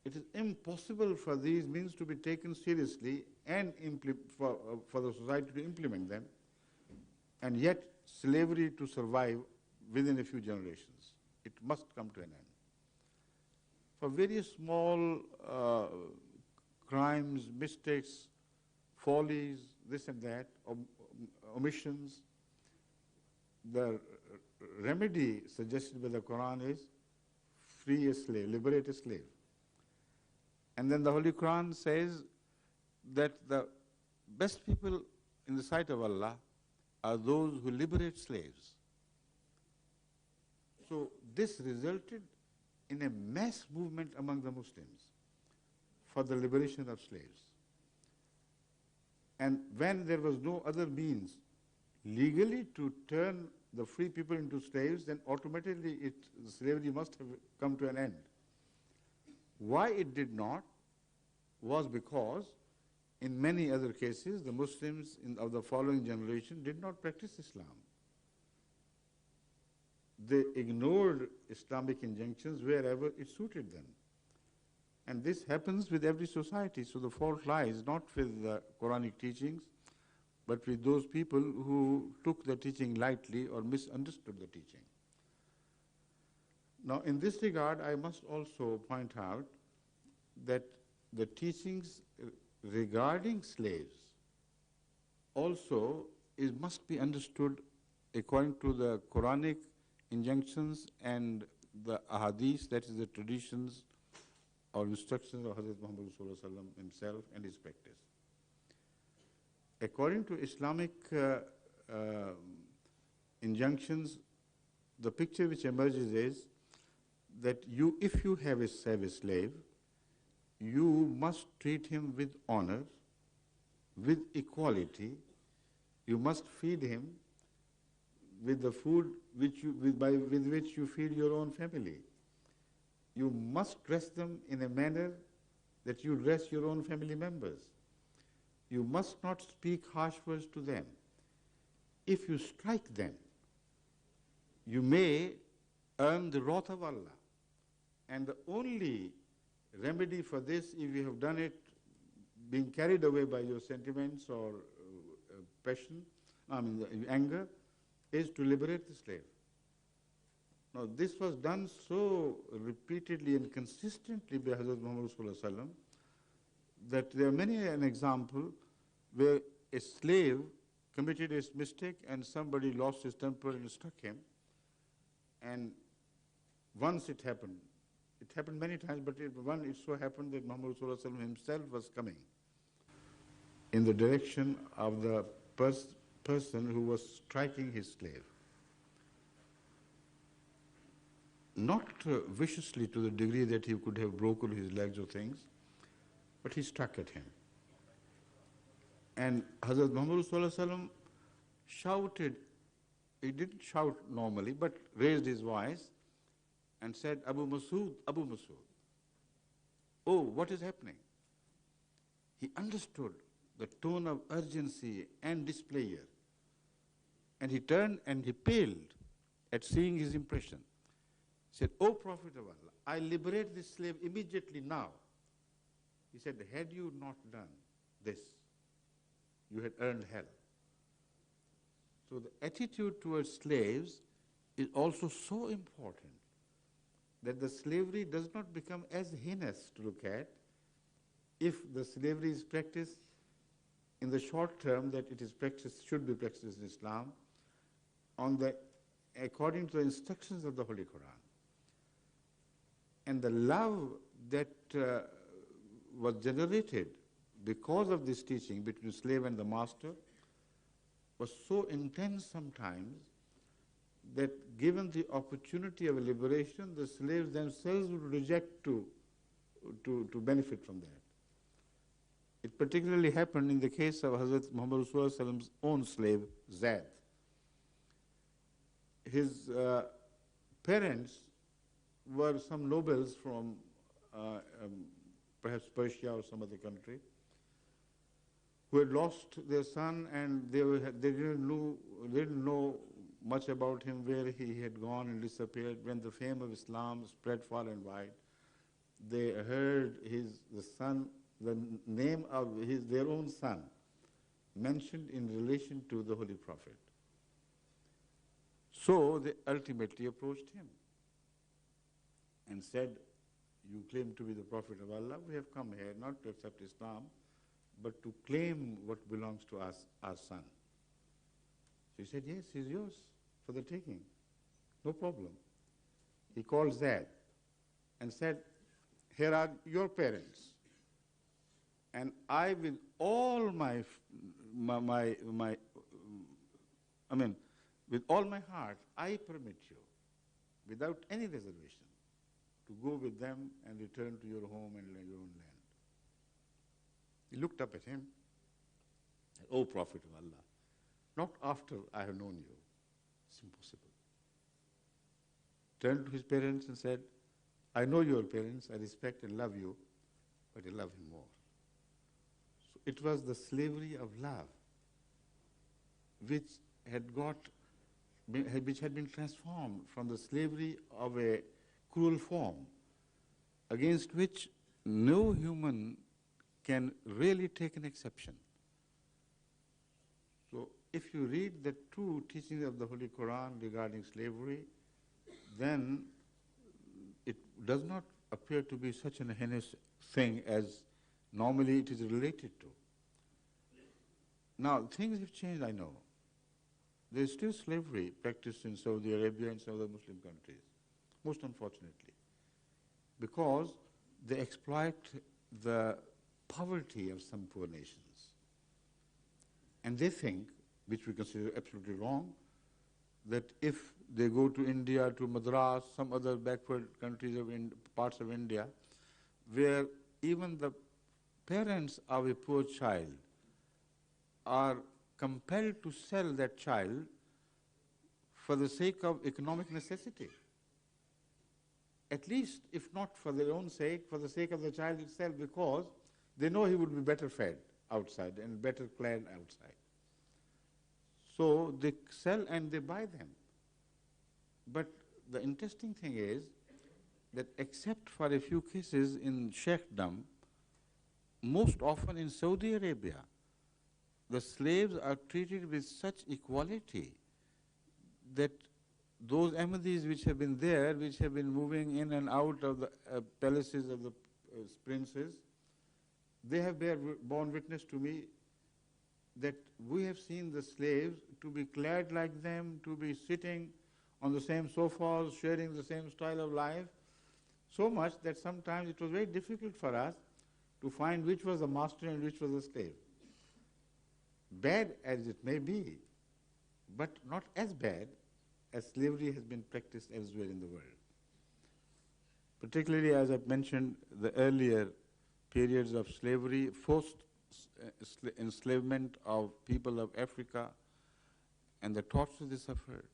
it is impossible for these means to be taken seriously and for the society to implement them, and yet slavery to survive within a few generations. It must come to an end. For various small crimes, mistakes, follies, this and that, omissions, the remedy suggested by the Quran is free a slave, liberate a slave. And then the Holy Quran says that the best people in the sight of Allah are those who liberate slaves. So this resulted in a mass movement among the Muslims for the liberation of slaves. And when there was no other means legally to turn the free people into slaves, then automatically slavery must have come to an end. Why it did not was because in many other cases the Muslims of the following generation did not practice Islam. They ignored Islamic injunctions wherever it suited them. And this happens with every society, so the fault lies not with the Quranic teachings, but with those people who took the teaching lightly or misunderstood the teaching. Now, in this regard, I must also point out that the teachings regarding slaves also must be understood according to the Quranic injunctions and the ahadith, that is the traditions or instructions of Hazrat Muhammad ﷺ himself and his practice. According to Islamic injunctions, the picture which emerges is that if you have a slave, you must treat him with honor, with equality. You must feed him with the food with which you feed your own family. You must dress them in a manner that you dress your own family members. You must not speak harsh words to them. If you strike them, you may earn the wrath of Allah. And the only remedy for this, if you have done it being carried away by your sentiments or passion, anger, is to liberate the slave. Now, this was done so repeatedly and consistently by Hazrat Muhammad ﷺ that there are many an example where a slave committed a mistake and somebody lost his temper and struck him. And once it happened many times, but it so happened that Muhammad ﷺ himself was coming in the direction of the person who was striking his slave. Not viciously to the degree that he could have broken his legs or things, but he struck at him. And Hazrat Muhammad ﷺ shouted, he didn't shout normally, but raised his voice and said, Abu Masood, Abu Masood. Oh, what is happening? He understood the tone of urgency and displeasure. And he turned and he paled at seeing his impression. He said, O Prophet of Allah, I liberate this slave immediately now. He said, had you not done this, you had earned hell. So the attitude towards slaves is also so important that the slavery does not become as heinous to look at if the slavery is practiced in the short term that it is practiced, should be practiced in Islam, according to the instructions of the Holy Quran. And the love that was generated because of this teaching between slave and the master was so intense sometimes that given the opportunity of liberation, the slaves themselves would reject to benefit from that. It particularly happened in the case of Hazrat Muhammad Rasulullah's own slave, Zaid. His parents were some nobles from perhaps Persia or some other country who had lost their son, and they didn't know much about him, where he had gone and disappeared. When the fame of Islam spread far and wide, they heard the name of their own son mentioned in relation to the Holy Prophet. So they ultimately approached him and said, "You claim to be the Prophet of Allah. We have come here not to accept Islam, but to claim what belongs to us, our son." So he said, "Yes, he's yours for the taking. No problem." He called Zaid and said, "Here are your parents. And I, with all with all my heart, I permit you, without any reservation, to go with them and return to your home and your own land." He looked up at him, said, "O Prophet of Allah, not after I have known you. It's impossible." Turned to his parents and said, "I know your parents, I respect and love you, but I love him more." So it was the slavery of love which had been transformed from the slavery of a cruel form against which no human can really take an exception. So if you read the true teachings of the Holy Quran regarding slavery, then it does not appear to be such an heinous thing as normally it is related to. Now, things have changed, I know. There is still slavery practiced in Saudi Arabia and some other Muslim countries, most unfortunately, because they exploit the poverty of some poor nations. And they think, which we consider absolutely wrong, that if they go to India, to Madras, some other backward countries parts of India, where even the parents of a poor child are compelled to sell that child for the sake of economic necessity. At least, if not for their own sake, for the sake of the child itself, because they know he would be better fed outside and better clad outside. So they sell and they buy them. But the interesting thing is that except for a few cases in Sheikhdom, most often in Saudi Arabia, the slaves are treated with such equality that those Ahmadis which have been there, which have been moving in and out of the palaces of the princes, they have borne witness to me that we have seen the slaves to be clad like them, to be sitting on the same sofas, sharing the same style of life, so much that sometimes it was very difficult for us to find which was the master and which was the slave. Bad as it may be, but not as bad as slavery has been practiced elsewhere in the world. Particularly, as I've mentioned, the earlier periods of slavery, forced enslavement of people of Africa, and the tortures they suffered.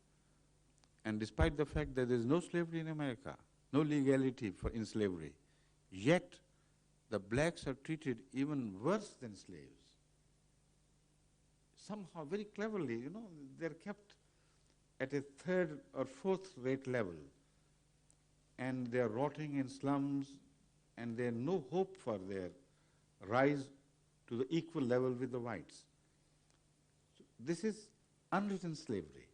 And despite the fact that there is no slavery in America, no legality in slavery, yet the blacks are treated even worse than slaves. Somehow, very cleverly, they're kept at a third or fourth rate level, and they're rotting in slums, and there's no hope for their rise to the equal level with the whites. This is unwritten slavery,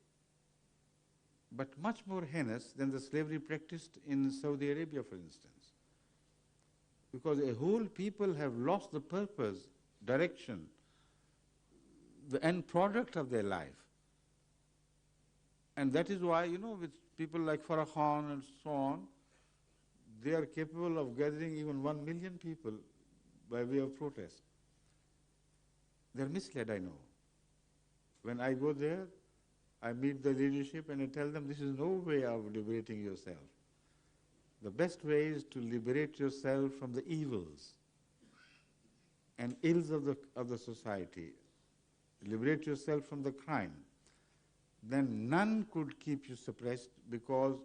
but much more heinous than the slavery practiced in Saudi Arabia, for instance. Because a whole people have lost the purpose, direction, the end product of their life. And that is why, with people like Farah Khan and so on, they are capable of gathering even 1 million people by way of protest. They're misled, I know. When I go there, I meet the leadership and I tell them this is no way of liberating yourself. The best way is to liberate yourself from the evils and ills of the society. Liberate yourself from the crime. Then none could keep you suppressed, because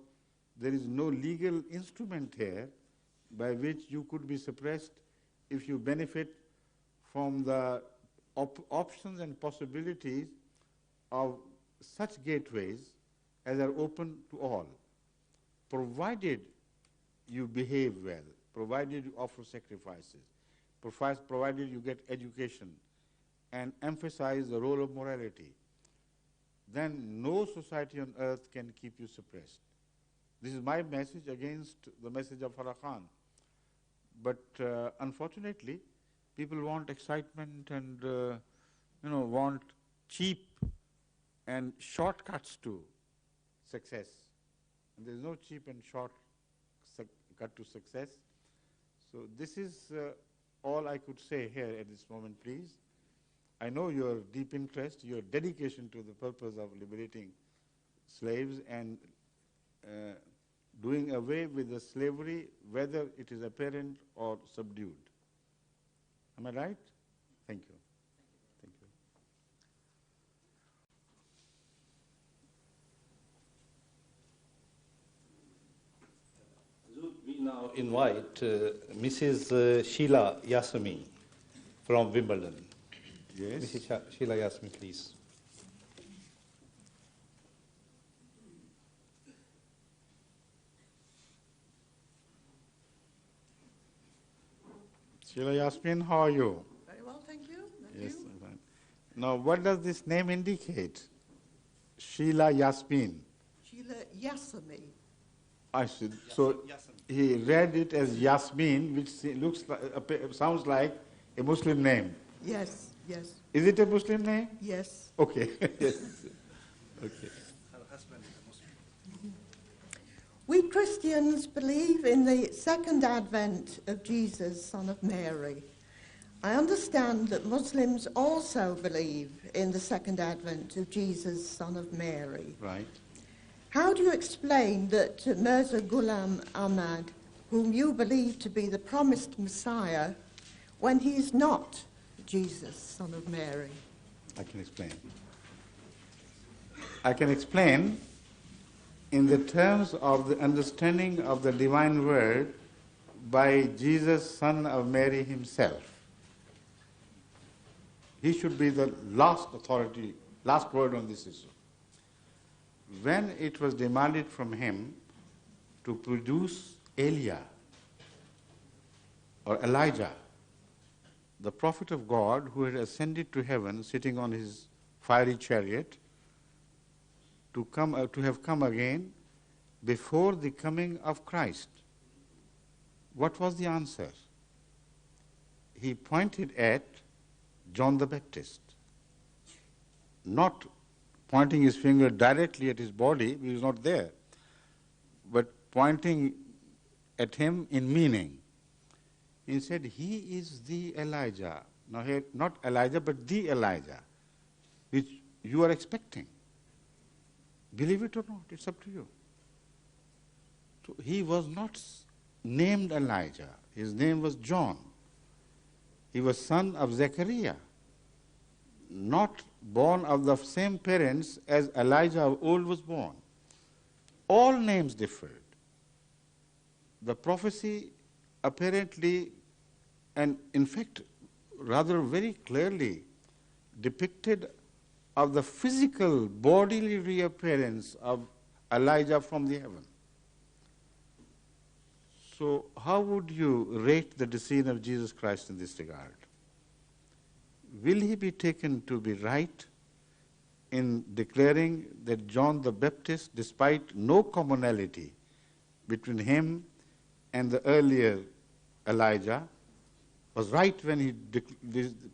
there is no legal instrument here by which you could be suppressed if you benefit from the options and possibilities of such gateways as are open to all, provided you behave well, provided you offer sacrifices, provided you get education and emphasize the role of morality. Then no society on earth can keep you suppressed. This is my message against the message of Farah Khan. But unfortunately, people want excitement and want cheap and shortcuts to success. And there's no cheap and short cut to success. So this is all I could say here at this moment, please. I know your deep interest, your dedication to the purpose of liberating slaves and doing away with the slavery, whether it is apparent or subdued. Am I right? Thank you. Thank you. We now invite Mrs. Sheila Yasmin from Wimbledon. Yes. Mrs. Sheila Yasmin, please. Sheila Yasmin, how are you? Very well, thank you. Yes, I'm fine. Now, what does this name indicate? Sheila Yasmin. Sheila Yasmin. I see. So he read it as Yasmin, which looks sounds like a Muslim name. Yes, yes. Is it a Muslim name? Yes. Okay. Yes. Okay. Her husband is a Muslim. We Christians believe in the second advent of Jesus, Son of Mary. I understand that Muslims also believe in the second advent of Jesus, Son of Mary. Right. How do you explain that Mirza Ghulam Ahmad, whom you believe to be the promised Messiah, when he is not Jesus, Son of Mary? I can explain. I can explain in the terms of the understanding of the divine word by Jesus, Son of Mary himself. He should be the last authority, last word on this issue. When it was demanded from him to produce Elijah or Elijah, the prophet of God who had ascended to heaven, sitting on his fiery chariot, to have come again before the coming of Christ. What was the answer? He pointed at John the Baptist, not pointing his finger directly at his body, he was not there, but pointing at him in meaning. He said, he is the Elijah. Now here, not Elijah, but the Elijah, which you are expecting. Believe it or not, it's up to you. So he was not named Elijah. His name was John. He was son of Zechariah, not born of the same parents as Elijah of old was born. All names differed. The prophecy apparently, and in fact rather very clearly, depicted of the physical bodily reappearance of Elijah from the heaven. So how would you rate the decision of Jesus Christ in this regard? Will he be taken to be right in declaring that John the Baptist, despite no commonality between him and the earlier Elijah, was right when he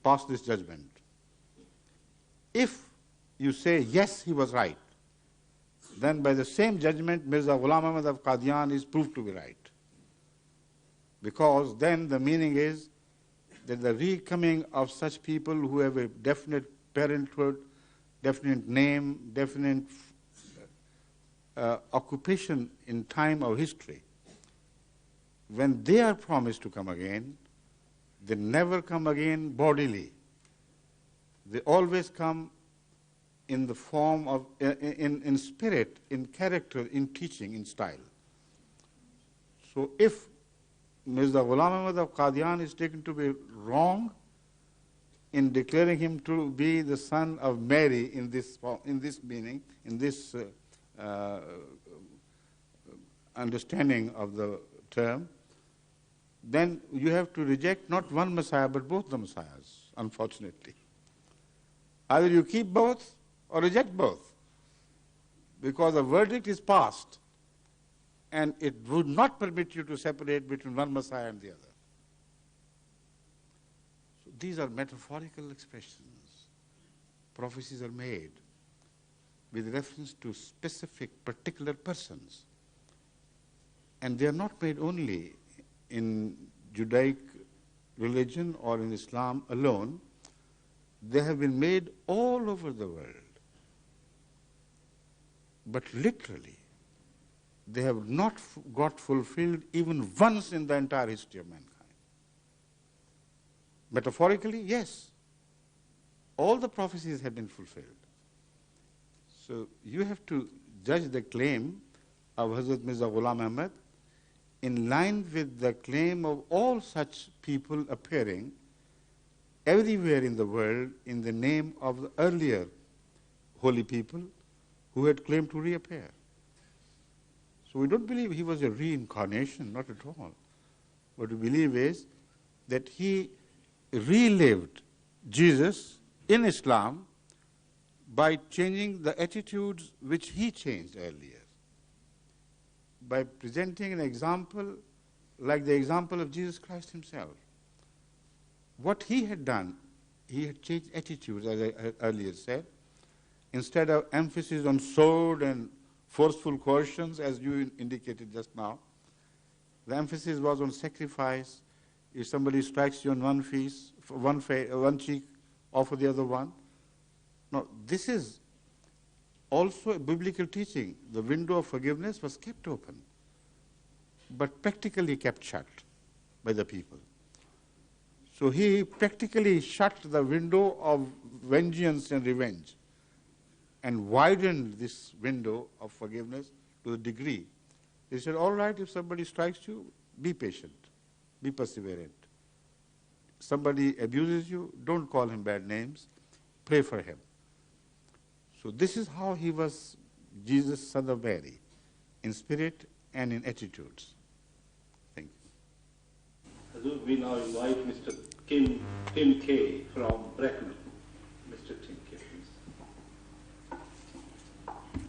passed this judgment. If you say, yes, he was right, then by the same judgment, Mirza Ghulam Ahmad of Qadian is proved to be right. Because then the meaning is that the recoming of such people who have a definite parenthood, definite name, definite occupation in time or history, when they are promised to come again, they never come again bodily. They always come in the form of, in spirit, in character, in teaching, in style. So if Mirza Ghulam Ahmad of Qadian is taken to be wrong in declaring him to be the son of Mary in this meaning, in this understanding of the term, then you have to reject not one Messiah but both the Messiahs, unfortunately. Either you keep both or reject both, because a verdict is passed and it would not permit you to separate between one Messiah and the other. So these are metaphorical expressions. Prophecies are made with reference to specific, particular persons. And they are not made only in Judaic religion or in Islam alone. They have been made all over the world. But literally, they have not got fulfilled even once in the entire history of mankind. Metaphorically, yes. All the prophecies have been fulfilled. So you have to judge the claim of Hazrat Mirza Ghulam Ahmad in line with the claim of all such people appearing everywhere in the world in the name of the earlier holy people who had claimed to reappear. So we don't believe he was a reincarnation, not at all. What we believe is that he relived Jesus in Islam by changing the attitudes which he changed earlier, by presenting an example like the example of Jesus Christ himself. What he had done, he had changed attitudes, as I earlier said. Instead of emphasis on sword and forceful coercions, as you indicated just now, the emphasis was on sacrifice. If somebody strikes you on one cheek, offer the other one. Now, this is also a biblical teaching. The window of forgiveness was kept open, but practically kept shut by the people. So he practically shut the window of vengeance and revenge and widened this window of forgiveness to the degree. He said, all right, if somebody strikes you, be patient, be perseverant. Somebody abuses you, don't call him bad names, pray for him. So this is how he was Jesus, son of Mary, in spirit and in attitudes. Thank you. Hazur, we now invite Mr. Tim K. from Bracknell. Mr. Tim K, please.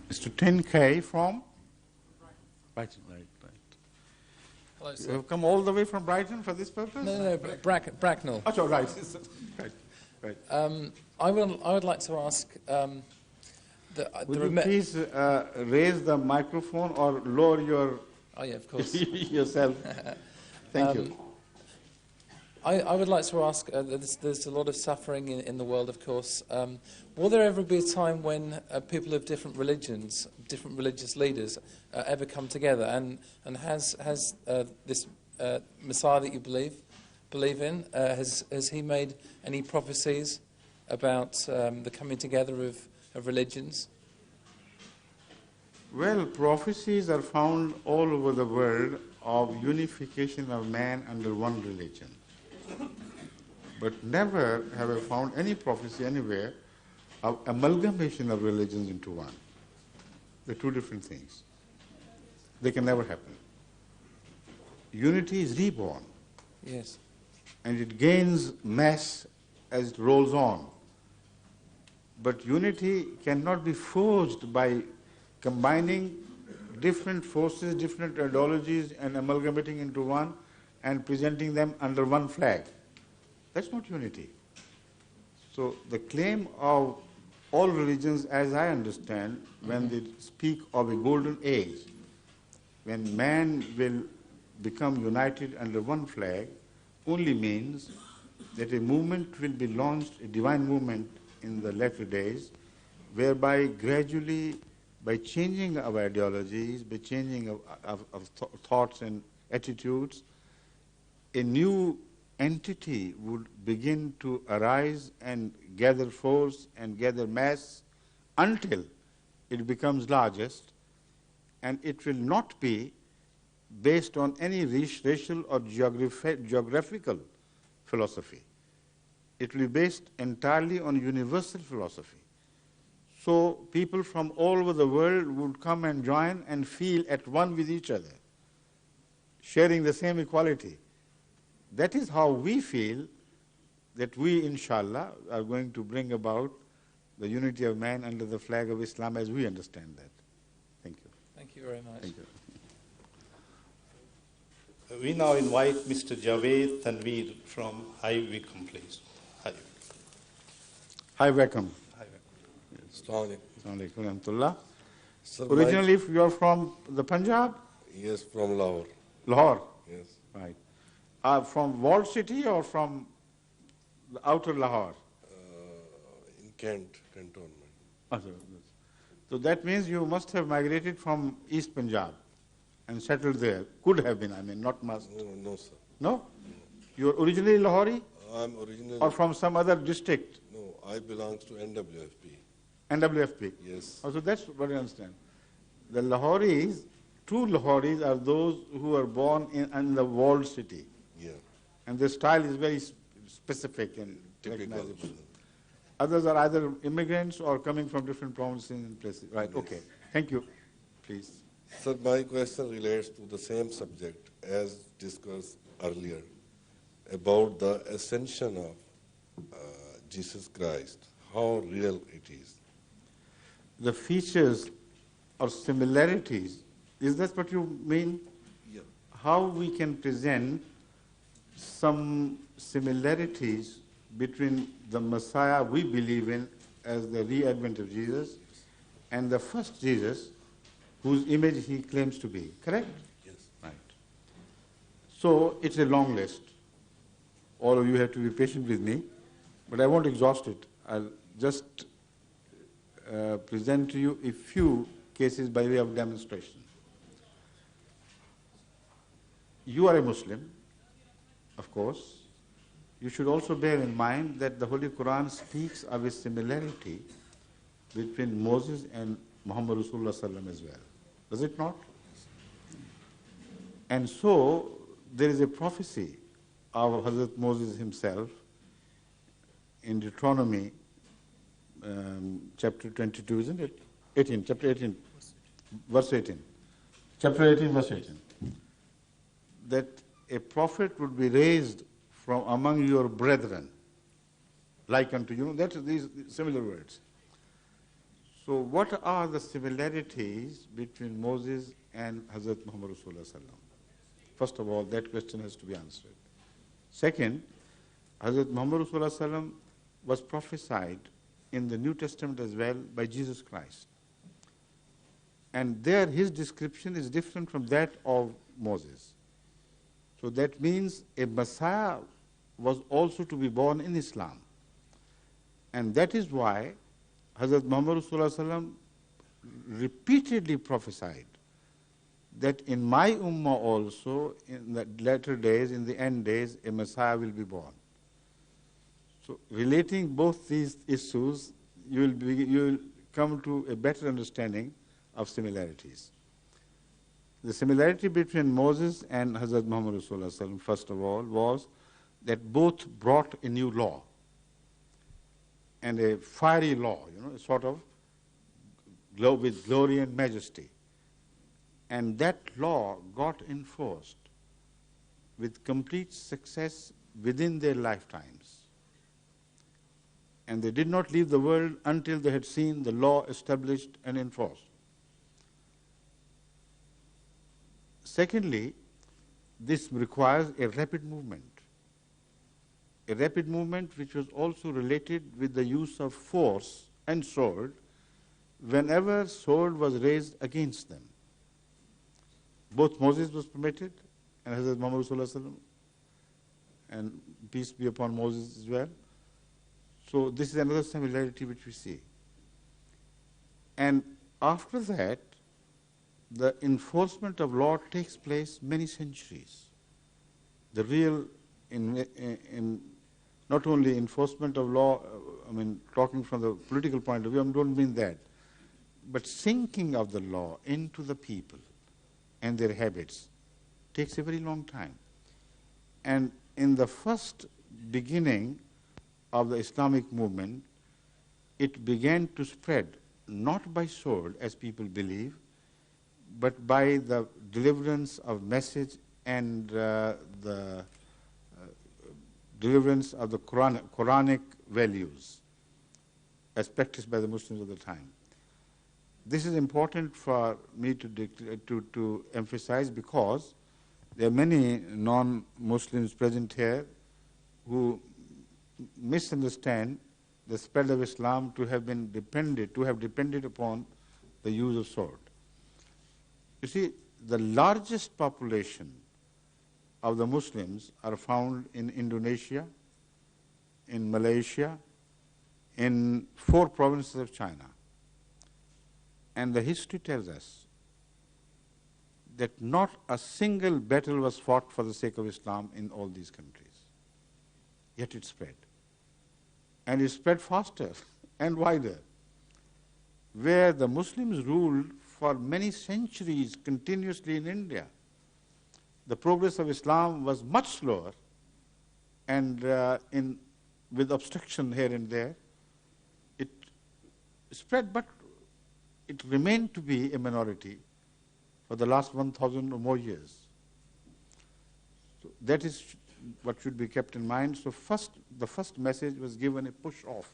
Mr. Tim K. from Brighton. Right. Hello, sir. You have come all the way from Brighton for this purpose? No, Bracknell. Oh, right. Right. I would like to ask would you please raise the microphone or lower your Oh yeah, of course. yourself? Thank you. I would like to ask, there's a lot of suffering in the world, of course. Will there ever be a time when people of different religions, different religious leaders, ever come together? And has this Messiah that you believe in, has he made any prophecies about the coming together of religions? Well, prophecies are found all over the world of unification of man under one religion. But never have I found any prophecy anywhere of amalgamation of religions into one. They're two different things. They can never happen. Unity is reborn. Yes. And it gains mass as it rolls on. But unity cannot be forged by combining different forces, different ideologies, and amalgamating into one and presenting them under one flag. That's not unity. So the claim of all religions, as I understand, when they speak of a golden age, when man will become united under one flag, only means that a movement will be launched, a divine movement in the latter days, whereby gradually, by changing our ideologies, by changing of thoughts and attitudes, a new entity would begin to arise and gather force and gather mass until it becomes largest, and it will not be based on any racial or geographical philosophy. It will be based entirely on universal philosophy. So people from all over the world would come and join and feel at one with each other, sharing the same equality. That is how we feel that we, inshallah, are going to bring about the unity of man under the flag of Islam as we understand that. Thank you. Thank you very much. Thank you. We now invite Mr. Javed Tanveer from High Wycombe, please. Hi, welcome. Assalamu Assalamualaikum warahmatullah. Sir, Originally, if you are from the Punjab? Yes, from Lahore. Lahore? Yes. Right. From walled city or from the outer Lahore? In Kent, cantonment. So that means you must have migrated from East Punjab and settled there. Could have been, I mean, not must. No, sir. No? You are originally Lahori? I'm originally... Or from some other district? No, I belong to NWFP. NWFP? Yes. So that's what I understand. The Lahoris, true Lahoris are those who are born in the walled city. Yeah. And their style is very specific and Typical. recognizable. Others are either immigrants or coming from different provinces and places. Right, Yes. okay. Thank you. Please. Sir, my question relates to the same subject as discussed earlier about the ascension of Jesus Christ, how real it is. The features or similarities, is that what you mean? Yeah. How we can present some similarities between the Messiah we believe in as the re-advent of Jesus and the first Jesus whose image he claims to be, correct? Yes. Right. So it's a long list. All of you have to be patient with me, but I won't exhaust it. I'll just present to you a few cases by way of demonstration. You are a Muslim, of course. You should also bear in mind that the Holy Quran speaks of a similarity between Moses and Muhammad Rasulullah Sallam as well. Does it not? And so there is a prophecy of Hazrat Moses himself in Deuteronomy chapter 22, isn't it? 18, chapter 18, verse 18. Chapter 18, verse 18. That a prophet would be raised from among your brethren, like unto you. That's these similar words. So what are the similarities between Moses and Hazrat Muhammad Rasulullah Sallam? First of all, that question has to be answered. Second, Hazrat Muhammad Rasulullah Sallam was prophesied in the New Testament as well by Jesus Christ. And there his description is different from that of Moses. So that means a Messiah was also to be born in Islam. And that is why Hazrat Muhammad Rasulullah Sallam repeatedly prophesied that in my ummah also, in the latter days, in the end days, a Messiah will be born. So relating both these issues, you will come to a better understanding of similarities. The similarity between Moses and Hazrat Muhammad Rasulullah Sallam, first of all, was that both brought a new law, and a fiery law, a sort of with glory and majesty. And that law got enforced with complete success within their lifetimes. and they did not leave the world until they had seen the law established and enforced. Secondly, this requires a rapid movement which was also related with the use of force and sword whenever sword was raised against them. Both Moses was permitted and Hazrat Muhammad Sallallahu Alaihi Wasallam, and peace be upon Moses as well. So this is another similarity which we see. And after that, the enforcement of law takes place many centuries. The real, in not only enforcement of law, talking from the political point of view, I don't mean that, but sinking of the law into the people and their habits takes a very long time. And in the first beginning of the Islamic movement, it began to spread not by sword, as people believe, but by the deliverance of message and the deliverance of the Quranic values as practiced by the Muslims of the time. This is important for me to emphasize because there are many non-Muslims present here who misunderstand the spread of Islam to have depended upon the use of sword. You see, the largest population of the Muslims are found in Indonesia, in Malaysia, in 4 provinces of China. And the history tells us that not a single battle was fought for the sake of Islam in all these countries. Yet it spread. And it spread faster and wider. Where the Muslims ruled for many centuries continuously in India, the progress of Islam was much slower and with obstruction here and there. It spread, but it remained to be a minority for the last 1,000 or more years. So that is what should be kept in mind. So the first message was given a push off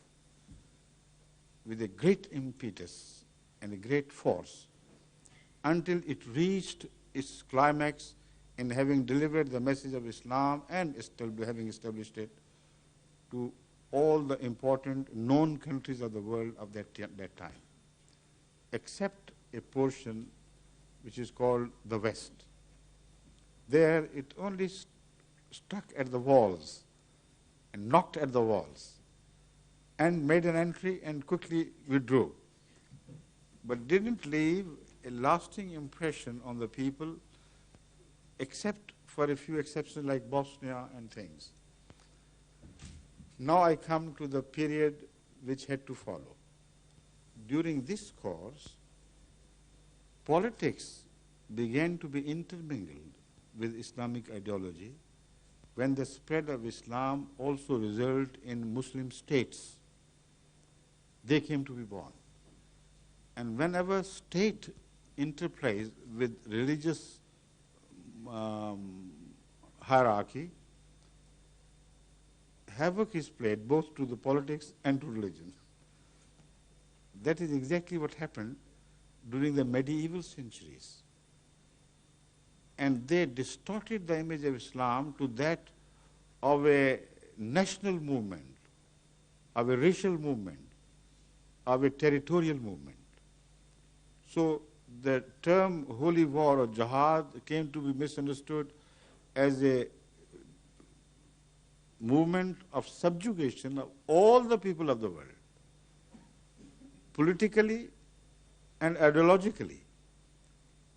with a great impetus and a great force until it reached its climax in having delivered the message of Islam and having established it to all the important known countries of the world of that time, except a portion which is called the West. There it only stuck at the walls and knocked at the walls and made an entry and quickly withdrew, but didn't leave a lasting impression on the people except for a few exceptions like Bosnia and things. Now I come to the period which had to follow. During this course, politics began to be intermingled with Islamic ideology when the spread of Islam also resulted in Muslim states. They came to be born. And whenever state interplays with religious hierarchy, havoc is played both to the politics and to religion. That is exactly what happened during the medieval centuries. And they distorted the image of Islam to that of a national movement, of a racial movement, of a territorial movement. So the term holy war or jihad came to be misunderstood as a movement of subjugation of all the people of the world, politically and ideologically,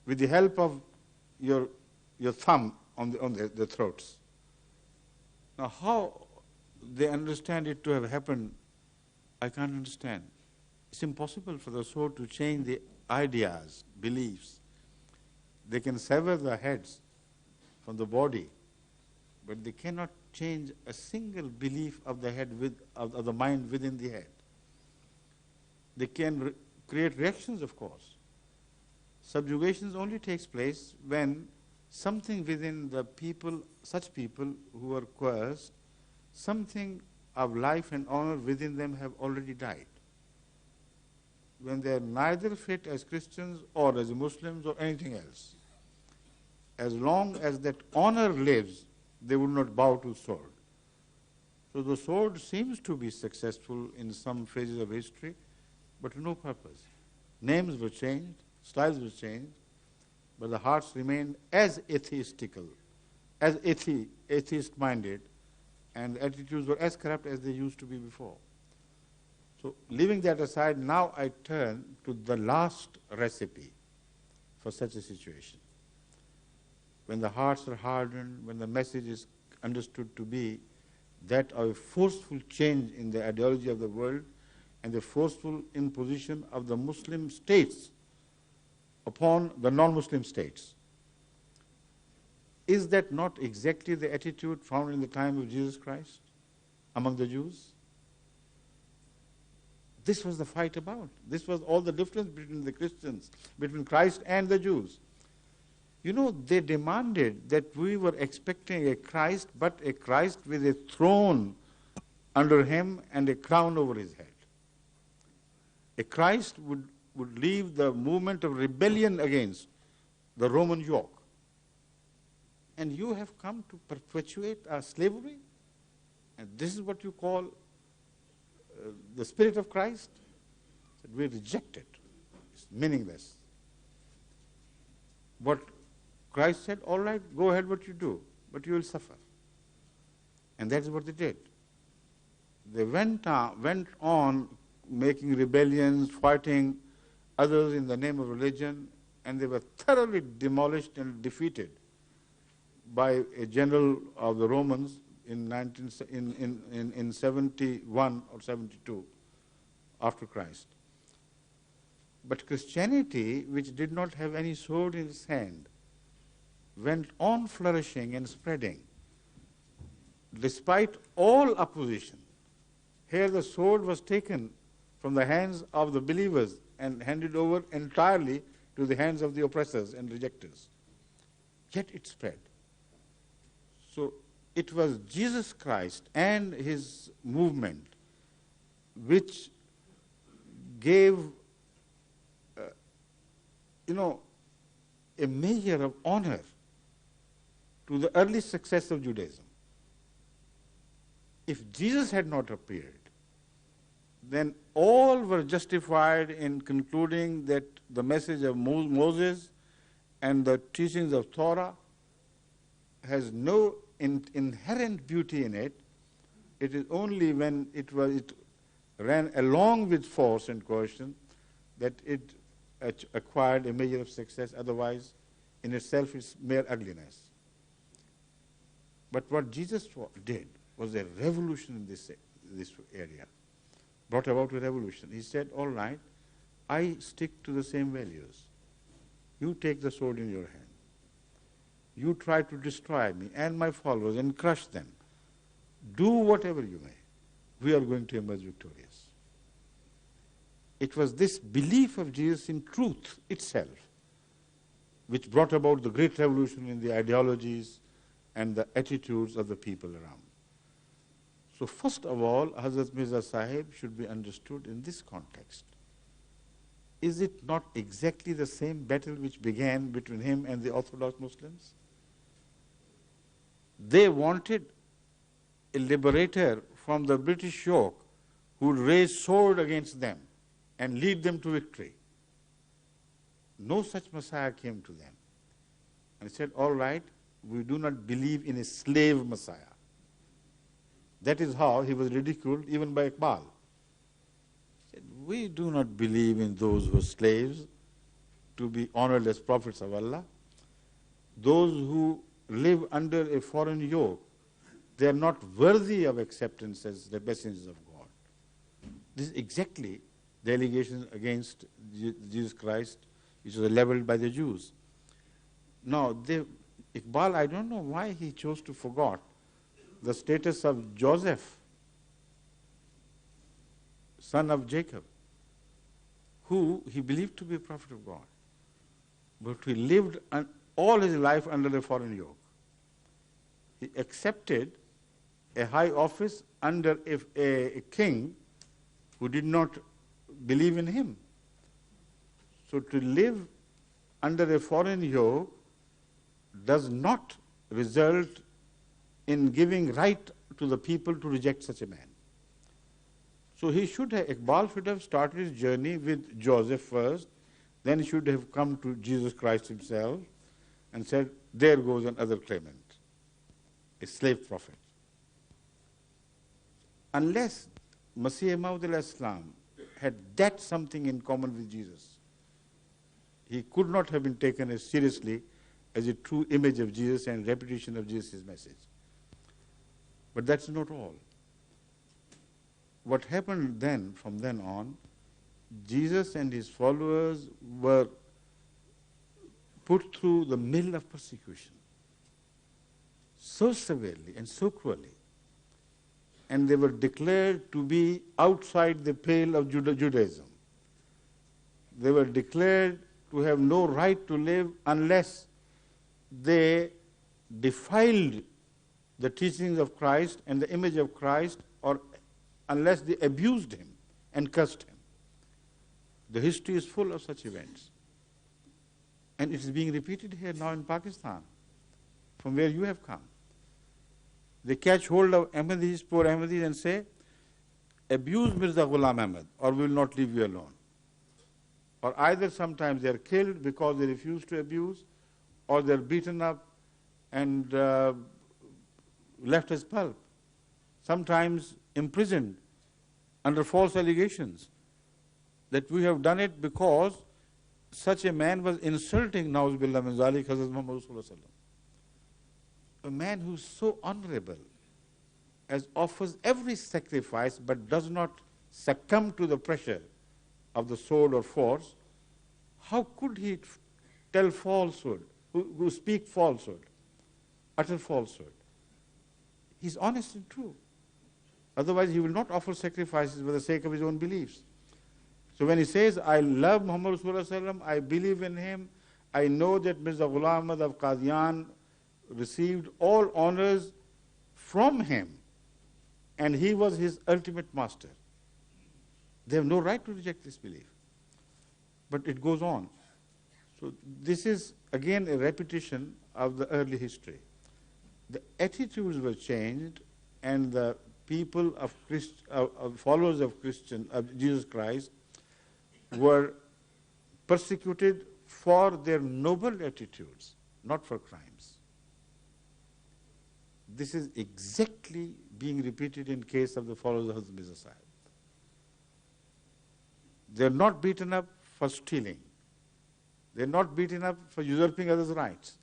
with the help of your thumb on the throats. Now how they understand it to have happened, I can't understand. It's impossible for the soul to change the ideas, beliefs. They can sever the heads from the body, but they cannot change a single belief of the head of the mind within the head. They can create reactions, of course. Subjugations only takes place when something within the people, such people who are coerced, something of life and honor within them have already died. When they are neither fit as Christians or as Muslims or anything else, as long as that honor lives, they will not bow to sword. So the sword seems to be successful in some phases of history, but to no purpose. Names were changed, styles were changed, but the hearts remained as atheistical, as atheist-minded, and attitudes were as corrupt as they used to be before. So leaving that aside, now I turn to the last recipe for such a situation. When the hearts are hardened, when the message is understood to be that of a forceful change in the ideology of the world and the forceful imposition of the Muslim states upon the non-Muslim states. Is that not exactly the attitude found in the time of Jesus Christ among the Jews? This was the fight about. This was all the difference between the Christians, between Christ and the Jews. You know, they demanded that we were expecting a Christ, but a Christ with a throne under him and a crown over his head. A Christ would leave the movement of rebellion against the Roman yoke. And you have come to perpetuate our slavery? And this is what you call the spirit of Christ? We reject it. It's meaningless. But Christ said, all right, go ahead what you do, but you will suffer. And that is what they did. They went on making rebellions, fighting others in the name of religion, and they were thoroughly demolished and defeated by a general of the Romans in 71 or 72 after Christ. But Christianity, which did not have any sword in its hand, went on flourishing and spreading despite all opposition. Here the sword was taken from the hands of the believers and handed over entirely to the hands of the oppressors and rejectors. Yet it spread. So it was Jesus Christ and his movement which gave, a measure of honor to the early success of Judaism. If Jesus had not appeared, then all were justified in concluding that the message of Moses and the teachings of Torah has no inherent beauty in it. It is only when it ran along with force and coercion that it acquired a measure of success. Otherwise, in itself, it's mere ugliness. But what Jesus did was a revolution in this area, brought about a revolution. He said, all right, I stick to the same values. You take the sword in your hand. You try to destroy me and my followers and crush them. Do whatever you may. We are going to emerge victorious. It was this belief of Jesus in truth itself which brought about the great revolution in the ideologies and the attitudes of the people around. So first of all, Hazrat Mirza Sahib should be understood in this context. Is it not exactly the same battle which began between him and the Orthodox Muslims? They wanted a liberator from the British yoke who would raise sword against them and lead them to victory. No such Messiah came to them. And he said, all right, we do not believe in a slave Messiah. That is how he was ridiculed even by Iqbal. He said, we do not believe in those who are slaves to be honored as prophets of Allah. Those who live under a foreign yoke, they are not worthy of acceptance as the messengers of God. This is exactly the allegation against Jesus Christ, which was leveled by the Jews. Now, Iqbal, I don't know why he chose to forget the status of Joseph, son of Jacob, who he believed to be a prophet of God, but he lived all his life under a foreign yoke. He accepted a high office under a king who did not believe in him. So to live under a foreign yoke does not result in giving right to the people to reject such a man. So Iqbal should have started his journey with Joseph first, then he should have come to Jesus Christ himself and said, there goes another claimant, a slave prophet. Unless Masih Maud al-Islam had that something in common with Jesus, he could not have been taken as seriously as a true image of Jesus and repetition of Jesus' message. But that's not all. What happened then, from then on, Jesus and his followers were put through the mill of persecution so severely and so cruelly, and they were declared to be outside the pale of Judaism. They were declared to have no right to live unless they defiled the teachings of Christ and the image of Christ, or unless they abused him and cursed him. The history is full of such events. And it is being repeated here now in Pakistan, from where you have come. They catch hold of Ahmadis, poor Ahmadis, and say, abuse Mirza Ghulam Ahmad, or we will not leave you alone. Or either sometimes they are killed because they refuse to abuse, or they are beaten up and left as pulp. Sometimes imprisoned under false allegations that we have done it because such a man was insulting Na'uz Billah min Zalik Hazrat Muhammad Sallallahu Alaihi Wasallam. A man who is so honorable, as offers every sacrifice but does not succumb to the pressure of the sword or force, how could he tell falsehood, who speak falsehood, utter falsehood? He's honest and true. Otherwise, he will not offer sacrifices for the sake of his own beliefs. So when he says, I love Muhammad Rasulullah, I believe in him, I know that Mirza Ghulam Ahmad of Qadian received all honors from him, and he was his ultimate master. They have no right to reject this belief. But it goes on. So this is, again, a repetition of the early history. The attitudes were changed, and the people of followers of Jesus Christ were persecuted for their noble attitudes, not for crimes. This is exactly being repeated in case of the followers of Hazrat Mirza Sahib. They're not beaten up for stealing. They're not beaten up for usurping others' rights.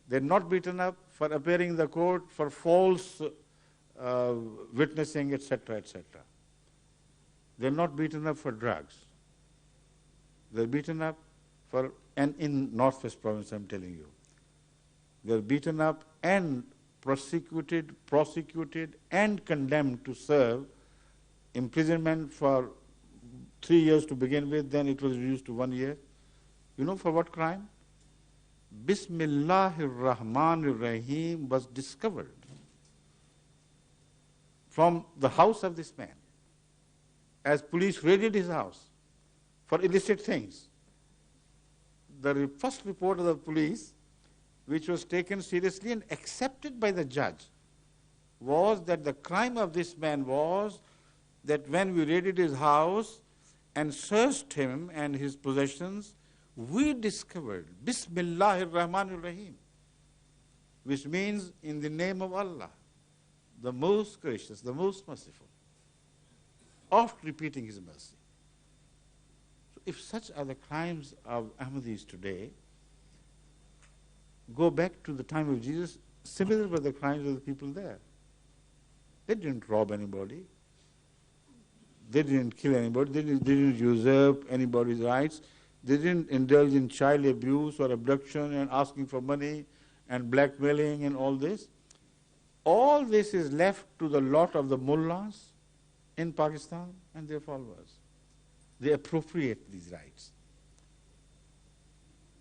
They're not beaten up for appearing in the court for false witnessing, etc., etc. They're not beaten up for drugs. They're beaten up for, and in Northwest Province, I'm telling you, they're beaten up and prosecuted, and condemned to serve imprisonment for 3 years to begin with, then it was reduced to 1 year. You know for what crime? Bismillahir Rahmanir Rahim was discovered from the house of this man, as police raided his house for illicit things. The first report of the police, which was taken seriously and accepted by the judge, was that the crime of this man was that when we raided his house and searched him and his possessions, we discovered Bismillahir Rahmanir Rahim, which means in the name of Allah, the most gracious, the most merciful, oft repeating his mercy. So if such are the crimes of Ahmadis today, go back to the time of Jesus, similar were the crimes of the people there. They didn't rob anybody. They didn't kill anybody. They didn't usurp anybody's rights. They didn't indulge in child abuse or abduction and asking for money and blackmailing and all this. All this is left to the lot of the mullahs in Pakistan and their followers. They appropriate these rights.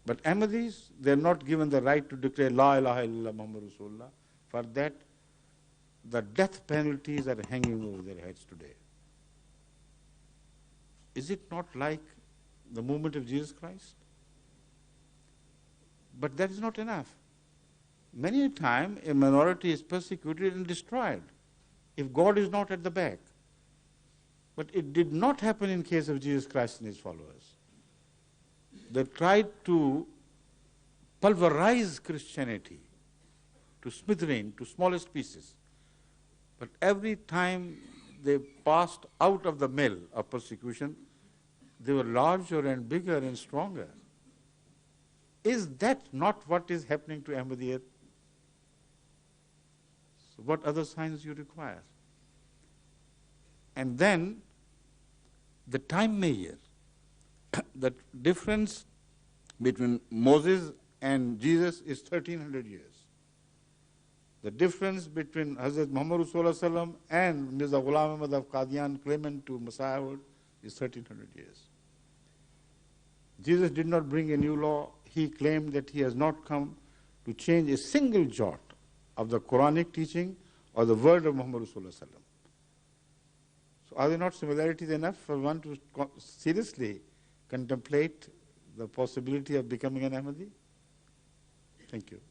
But Ahmadis, they're not given the right to declare La ilaha illallah Muhammad Rasulullah. For that, the death penalties are hanging over their heads today. Is it not like the movement of Jesus Christ? But that is not enough. Many a time a minority is persecuted and destroyed if God is not at the back. But it did not happen in case of Jesus Christ and his followers. They tried to pulverize Christianity to smithereen, to smallest pieces. But every time they passed out of the mill of persecution, they were larger and bigger and stronger. Is that not what is happening to Ahmadiyyat? So what other signs you require? And then the time measure, the difference between Moses and Jesus is 1300 years. The difference between Hazrat Muhammad Rasulullah and Mirza Ghulam Ahmad of Qadian claimant to Messiahhood is 1300 years. Jesus did not bring a new law. He claimed that he has not come to change a single jot of the Quranic teaching or the word of Muhammad Rasulullah. So are there not similarities enough for one to seriously contemplate the possibility of becoming an Ahmadi? Thank you.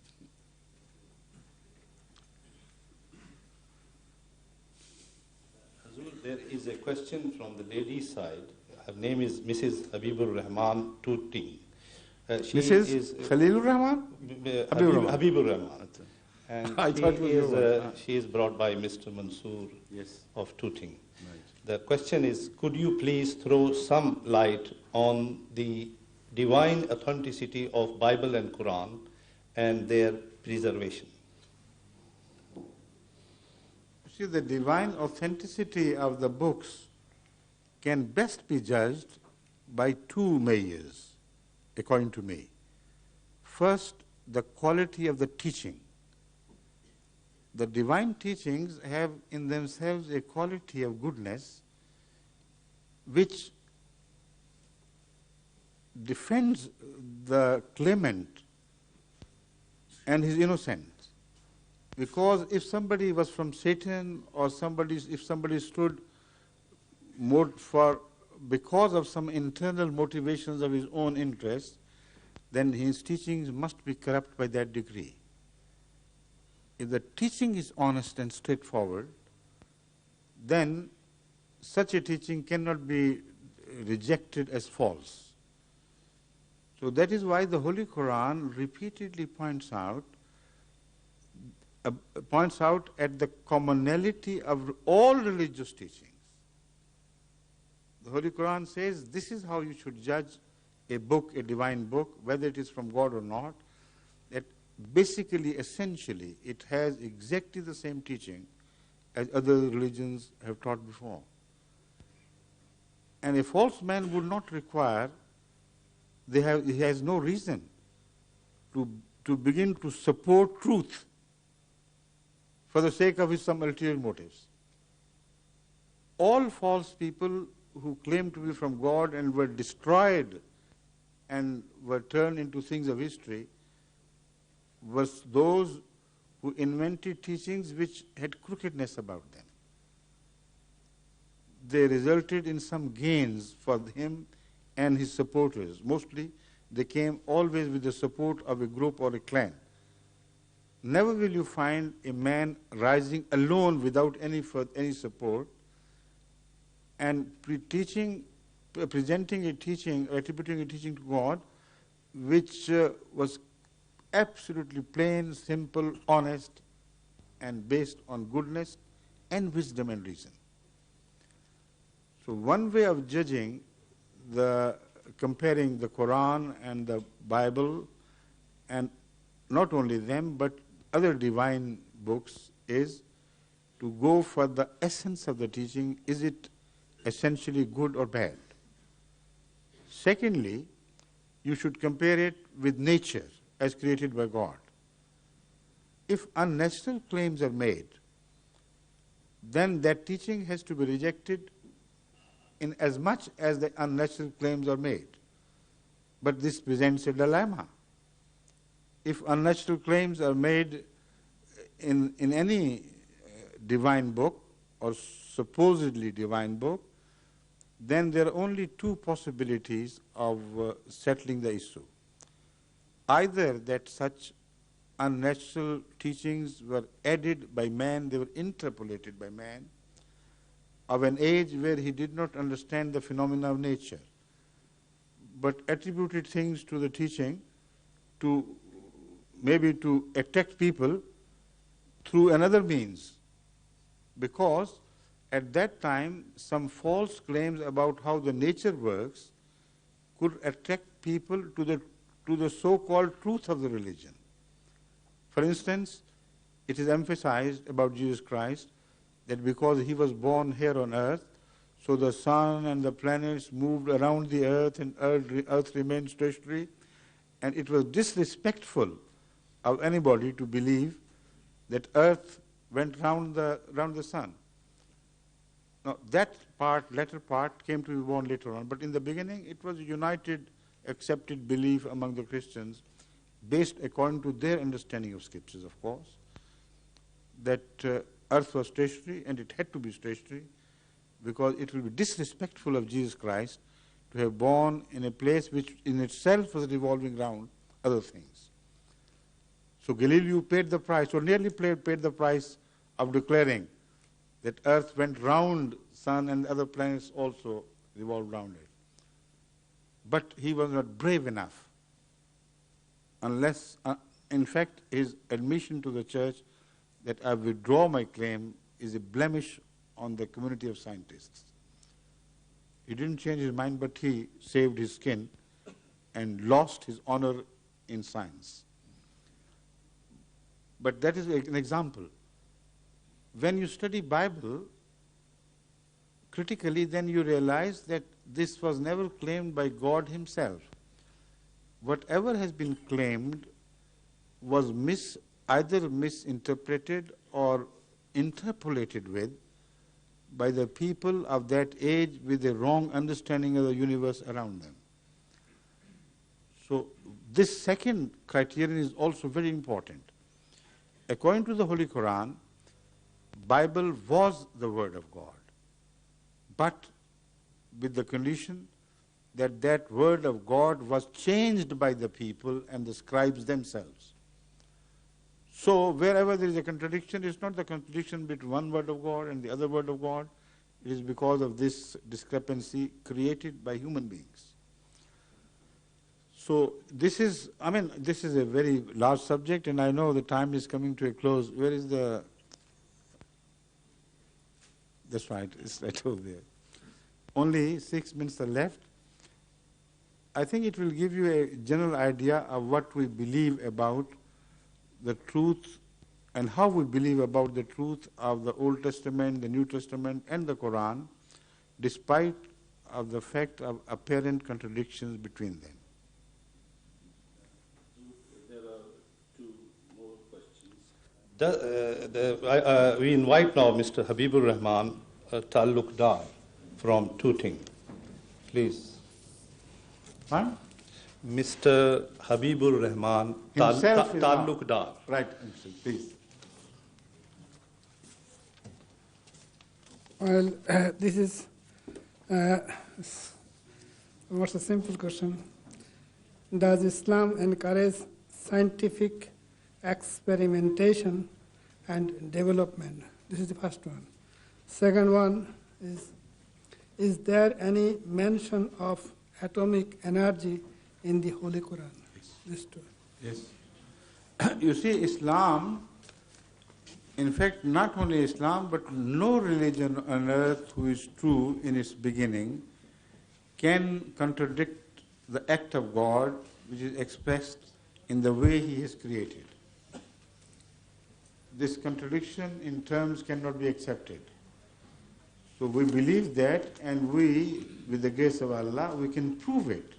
Hazur, there is a question from the lady's side. Her name is Mrs. Habibur Rahman Tuting. Mrs. Khalilur Rahman? Habibur Rahman. And I thought it was she is brought by Mr. Mansoor Yes. of Tooting. Right. The question is, could you please throw some light on the divine authenticity of Bible and Quran and their preservation? See, the divine authenticity of the books can best be judged by two measures, according to me. First, the quality of the teaching. The divine teachings have in themselves a quality of goodness which defends the claimant and his innocence. Because if somebody was from Satan or if somebody stood more because of some internal motivations of his own interest, then his teachings must be corrupt by that degree. If the teaching is honest and straightforward, then such a teaching cannot be rejected as false. So that is why the Holy Quran repeatedly points out at the commonality of all religious teachings. The Holy Quran says this is how you should judge a book, a divine book, whether it is from God or not, that basically, essentially, it has exactly the same teaching as other religions have taught before. And a false man would not require, he has no reason to begin to support truth for the sake of his some ulterior motives. All false people who claim to be from God and were destroyed and were turned into things of history was those who invented teachings which had crookedness about them. They resulted in some gains for him and his supporters. Mostly, they came always with the support of a group or a clan. Never will you find a man rising alone without any support and presenting a teaching, attributing a teaching to God, which was absolutely plain, simple, honest, and based on goodness and wisdom and reason. So one way of judging comparing the Quran and the Bible, and not only them, but other divine books, is to go for the essence of the teaching. Is it essentially good or bad? Secondly, you should compare it with nature as created by God. If unnatural claims are made, then that teaching has to be rejected in as much as the unnatural claims are made. But this presents a dilemma. If unnatural claims are made in any divine book or supposedly divine book, then there are only two possibilities of settling the issue. Either that such unnatural teachings were added by man, they were interpolated by man, of an age where he did not understand the phenomena of nature, but attributed things to the teaching to maybe to attract people through another means, because at that time some false claims about how the nature works could attract people to the so-called truth of the religion. For instance, it is emphasized about Jesus Christ that because he was born here on earth, so the sun and the planets moved around the earth and earth remained stationary, and it was disrespectful of anybody to believe that earth went round the sun. Now that latter part came to be born later on, but in the beginning it was a united, accepted belief among the Christians, based according to their understanding of scriptures, of course, that earth was stationary, and it had to be stationary because it would be disrespectful of Jesus Christ to have born in a place which in itself was revolving around other things. So Galileo paid the price, or nearly paid the price of declaring that earth went round sun and other planets also revolved around it. But he was not brave enough, unless, in fact, his admission to the church that I withdraw my claim is a blemish on the community of scientists. He didn't change his mind, but he saved his skin and lost his honor in science. But that is an example. When you study Bible critically, then you realize that this was never claimed by God himself. Whatever has been claimed was either misinterpreted or interpolated with by the people of that age with a wrong understanding of the universe around them. So this second criterion is also very important. According to the Holy Quran, Bible was the word of God, but with the condition that that word of God was changed by the people and the scribes themselves. So wherever there is a contradiction, it's not the contradiction between one word of God and the other word of God. It is because of this discrepancy created by human beings. So this is a very large subject, and I know the time is coming to a close. Where is the... That's right, it's right over there. Only 6 minutes are left. I think it will give you a general idea of what we believe about the truth and how we believe about the truth of the Old Testament, the New Testament, and the Quran, despite of the fact of apparent contradictions between them. There are two more questions. We invite now Mr. Habibur Rahman Talukdar from Tooting. Please. Huh? Mr. Habibur Rahman Talukdar. Right, please. Well, this is what's a simple question. Does Islam encourage scientific experimentation and development? This is the first one. Second one is there any mention of atomic energy in the Holy Quran? Yes. These two. Yes. You see, Islam, in fact, not only Islam, but no religion on earth who is true in its beginning can contradict the act of God which is expressed in the way He has created. This contradiction in terms cannot be accepted. So we believe that, and we, with the grace of Allah, we can prove it,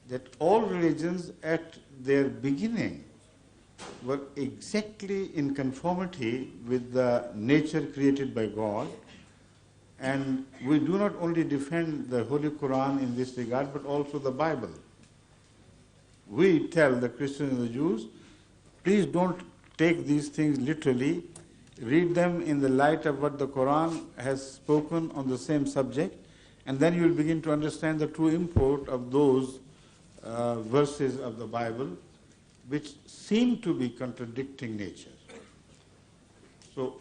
that all religions at their beginning were exactly in conformity with the nature created by God. And we do not only defend the Holy Quran in this regard, but also the Bible. We tell the Christians and the Jews, please don't take these things literally. read them in the light of what the Quran has spoken on the same subject, and then you will begin to understand the true import of those verses of the Bible which seem to be contradicting nature. So,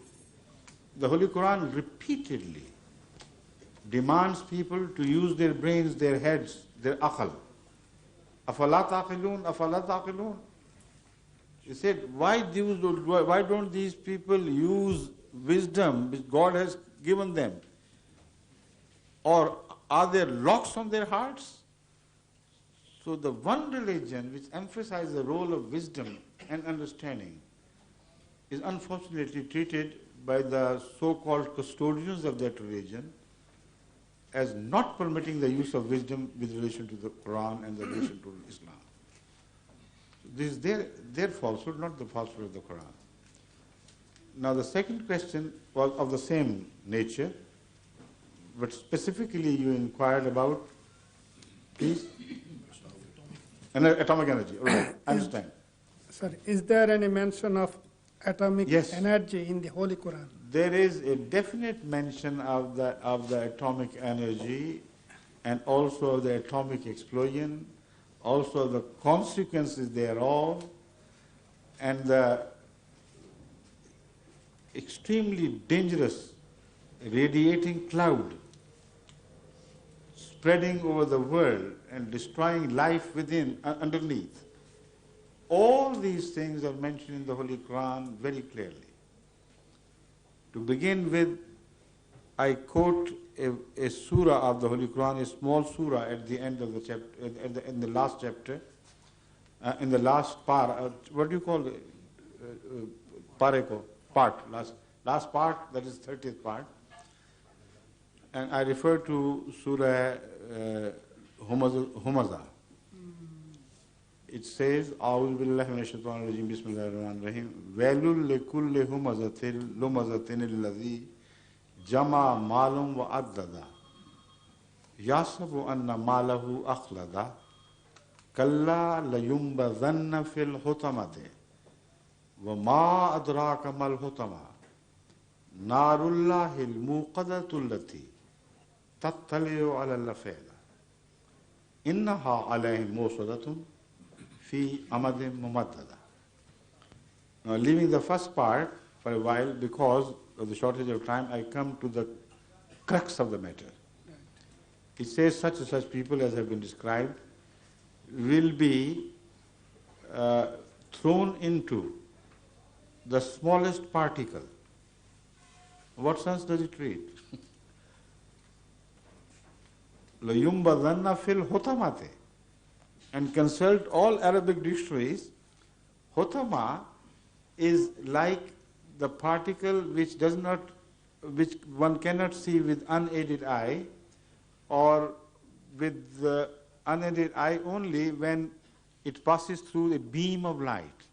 the Holy Quran repeatedly demands people to use their brains, their heads, their aql. أَفَلَا تَعْقِلُونَ أَفَلَا تَعْقِلُونَ. He said, why don't these people use wisdom which God has given them? Or are there locks on their hearts? So the one religion which emphasizes the role of wisdom and understanding is unfortunately treated by the so-called custodians of that religion as not permitting the use of wisdom with relation to the Quran and the relation to Islam. So this is their falsehood, not the falsehood of the Quran. Now the second question was of the same nature, but specifically you inquired about, please? Atomic energy. All right, I understand. Sorry, is there any mention of atomic Yes. energy in the Holy Quran? There is a definite mention of the atomic energy and also of the atomic explosion, also the consequences thereof, and the extremely dangerous radiating cloud spreading over the world and destroying life underneath. All these things are mentioned in the Holy Quran very clearly. To begin with, I quote a surah of the Holy Quran, a small surah at the end of the chapter, in the last chapter, in the last part, what do you call it? Last part, that is 30th part. And I refer to Surah Humaza. It says, أعوذ بالله من الشيطان الرجيم بسم الله الرحمن الرحيم ويل لكل همزة لمزة الذي جمع مال وعددا يحسب أن ماله أخلدا كلا لينبذن في الحطمة وما أدراك ما الحطمة نار الله الموقدة التي تطلع على الأفئدة إنها عليهم موصدة fi amadin mumaddada. Now, leaving the first part for a while because of the shortage of time, I come to the crux of the matter. It says such and such people as have been described will be thrown into the smallest particle. What sense does it read? La yumbadanna fil hutamate. And consult all Arabic dictionaries, hotama is like the particle which one cannot see with unaided eye, or with the unaided eye only when it passes through a beam of light.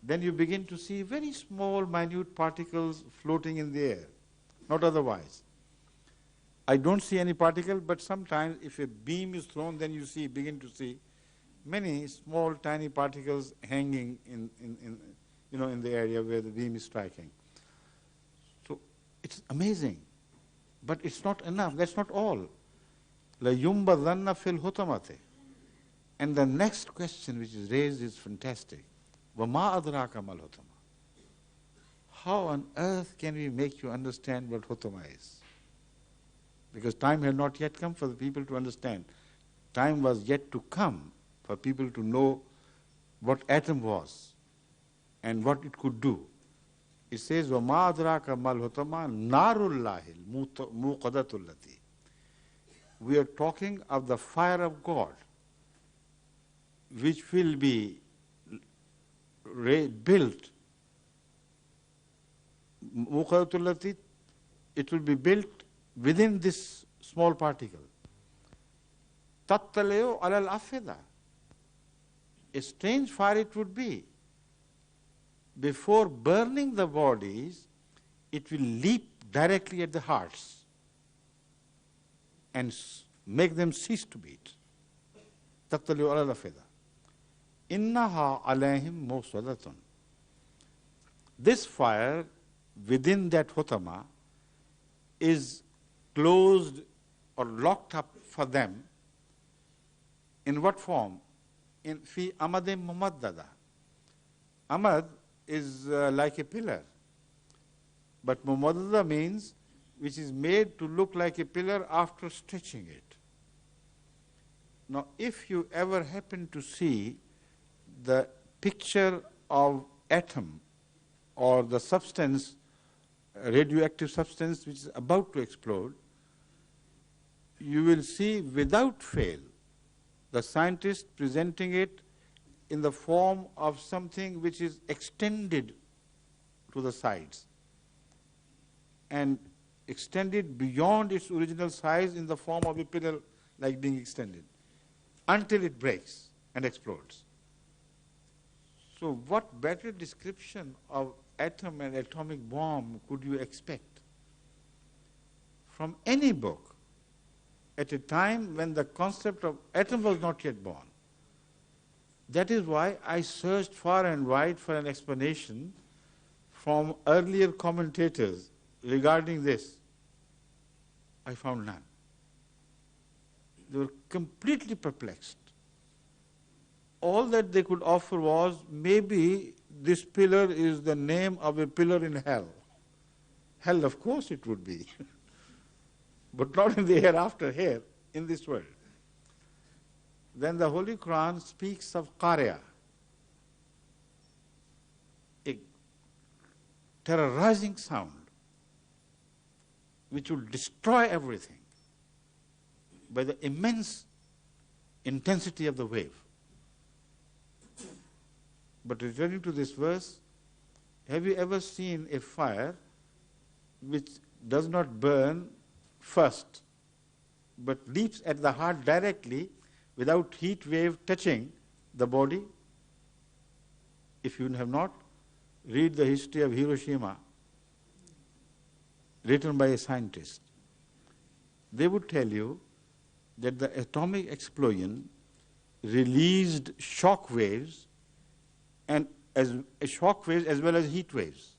Then you begin to see very small, minute particles floating in the air, not otherwise. I don't see any particle, but sometimes if a beam is thrown, then you begin to see many small, tiny particles hanging in the area where the beam is striking. So it's amazing, but it's not enough. That's not all. La yumbadhanna fil hutamate. And the next question which is raised is fantastic. Wama adraka mal hutama. How on earth can we make you understand what hutama is? Because time had not yet come for the people to understand. Time was yet to come for people to know what atom was and what it could do. It says, وَمَا أَدْرَاكَ مَا الْحُطَمَةُ نَارُ اللَّهِ الْمُوقَدَةُ الَّتِي. We are talking of the fire of God, which will be built. مُوقَدَةُ الَّتِي, it will be built within this small particle. تَطَّلِعُ عَلَى الْأَفْئِدَةِ. A strange fire it would be. Before burning the bodies, it will leap directly at the hearts and make them cease to beat. تَطَّلِعُ عَلَى الْأَفْئِدَةِ إِنَّهَا عَلَيْهِمْ مُوصَدَةٌ. This fire within that hotama is closed or locked up for them in what form? In fi amadim mumaddada. Amad is like a pillar, but mumaddada means which is made to look like a pillar after stretching it. Now, if you ever happen to see the picture of atom or the substance, radioactive substance which is about to explode, you will see without fail the scientist presenting it in the form of something which is extended to the sides and extended beyond its original size in the form of a pillar like being extended until it breaks and explodes. So what better description of atom and atomic bomb could you expect from any book at a time when the concept of atom was not yet born? That is why I searched far and wide for an explanation from earlier commentators regarding this. I found none. They were completely perplexed. All that they could offer was maybe this pillar is the name of a pillar in hell. Hell, of course it would be, but not in the hereafter, here, in this world. Then the Holy Quran speaks of Qarya, a terrorizing sound which will destroy everything by the immense intensity of the wave. But returning to this verse, have you ever seen a fire which does not burn first, but leaps at the heart directly without heat wave touching the body? If you have not, read the history of Hiroshima, written by a scientist. They would tell you that the atomic explosion released shock waves and as shock waves as well as heat waves.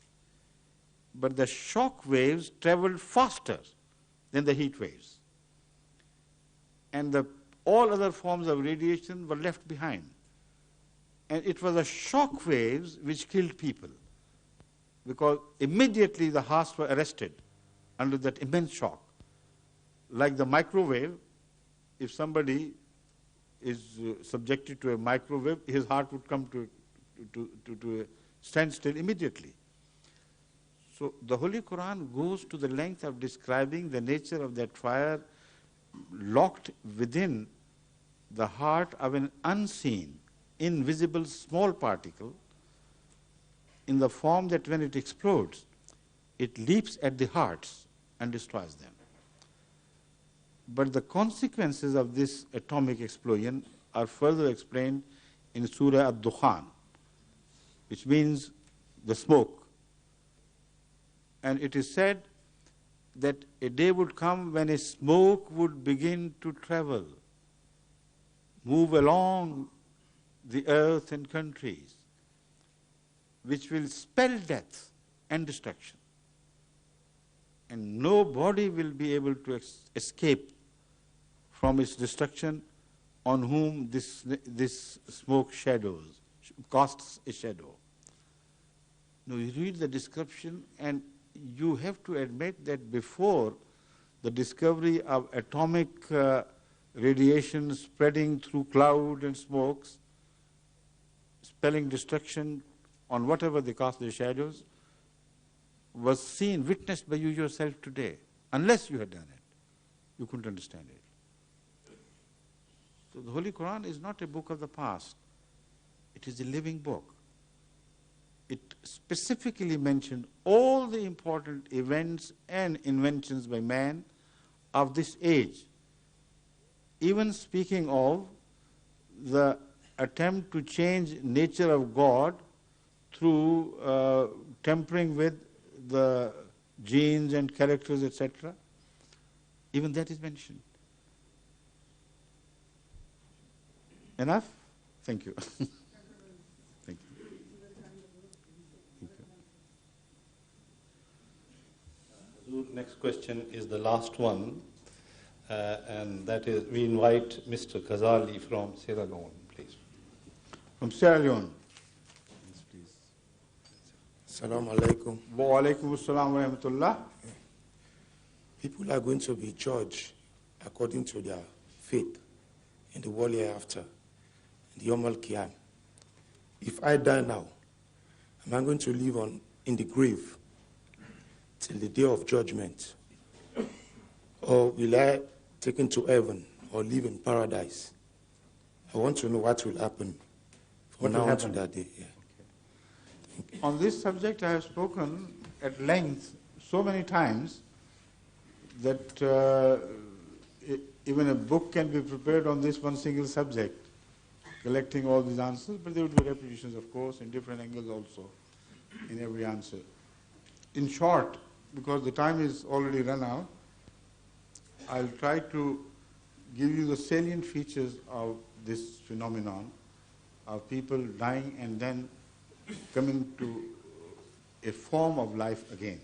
But the shock waves traveled faster than the heat waves. And all other forms of radiation were left behind. And it was the shock waves which killed people, because immediately the hearts were arrested under that immense shock. Like the microwave, if somebody is subjected to a microwave, his heart would come to a standstill immediately. So the Holy Quran goes to the length of describing the nature of that fire locked within the heart of an unseen, invisible small particle in the form that when it explodes, it leaps at the hearts and destroys them. But the consequences of this atomic explosion are further explained in Surah Ad-Dukhan, which means the smoke. And it is said that a day would come when a smoke would begin to travel, move along the earth and countries, which will spell death and destruction. And nobody will be able to escape from its destruction on whom this smoke casts a shadow. Now you read the description and you have to admit that before the discovery of atomic radiation spreading through cloud and smokes, spelling destruction on whatever they cast their shadows, was seen, witnessed by you yourself today. Unless you had done it, you couldn't understand it. So the Holy Quran is not a book of the past. It is a living book. It specifically mentioned all the important events and inventions by man of this age. Even speaking of the attempt to change nature of God through tampering with the genes and characters, etc. Even that is mentioned. Enough? Thank you. Thank you. Thank you. next question is the last one, and that is, we invite Mr. Ghazali from Sierra Leone, please. From Sierra Leone. Yes, please. Assalamu alaikum. Wa alaikum assalam wa rahmatullah. People are going to be judged according to their faith in the world hereafter, in the Yom Al-Qiyam. If I die now, am I going to live in the grave till the day of judgment? Or will I taken to heaven or live in paradise? I want to know what will happen from now on to that day. Yeah. Okay. On this subject, I have spoken at length so many times that even a book can be prepared on this one single subject, collecting all these answers, but there would be repetitions, of course, in different angles also, in every answer. In short, because the time is already run out, I'll try to give you the salient features of this phenomenon of people dying and then coming to a form of life again.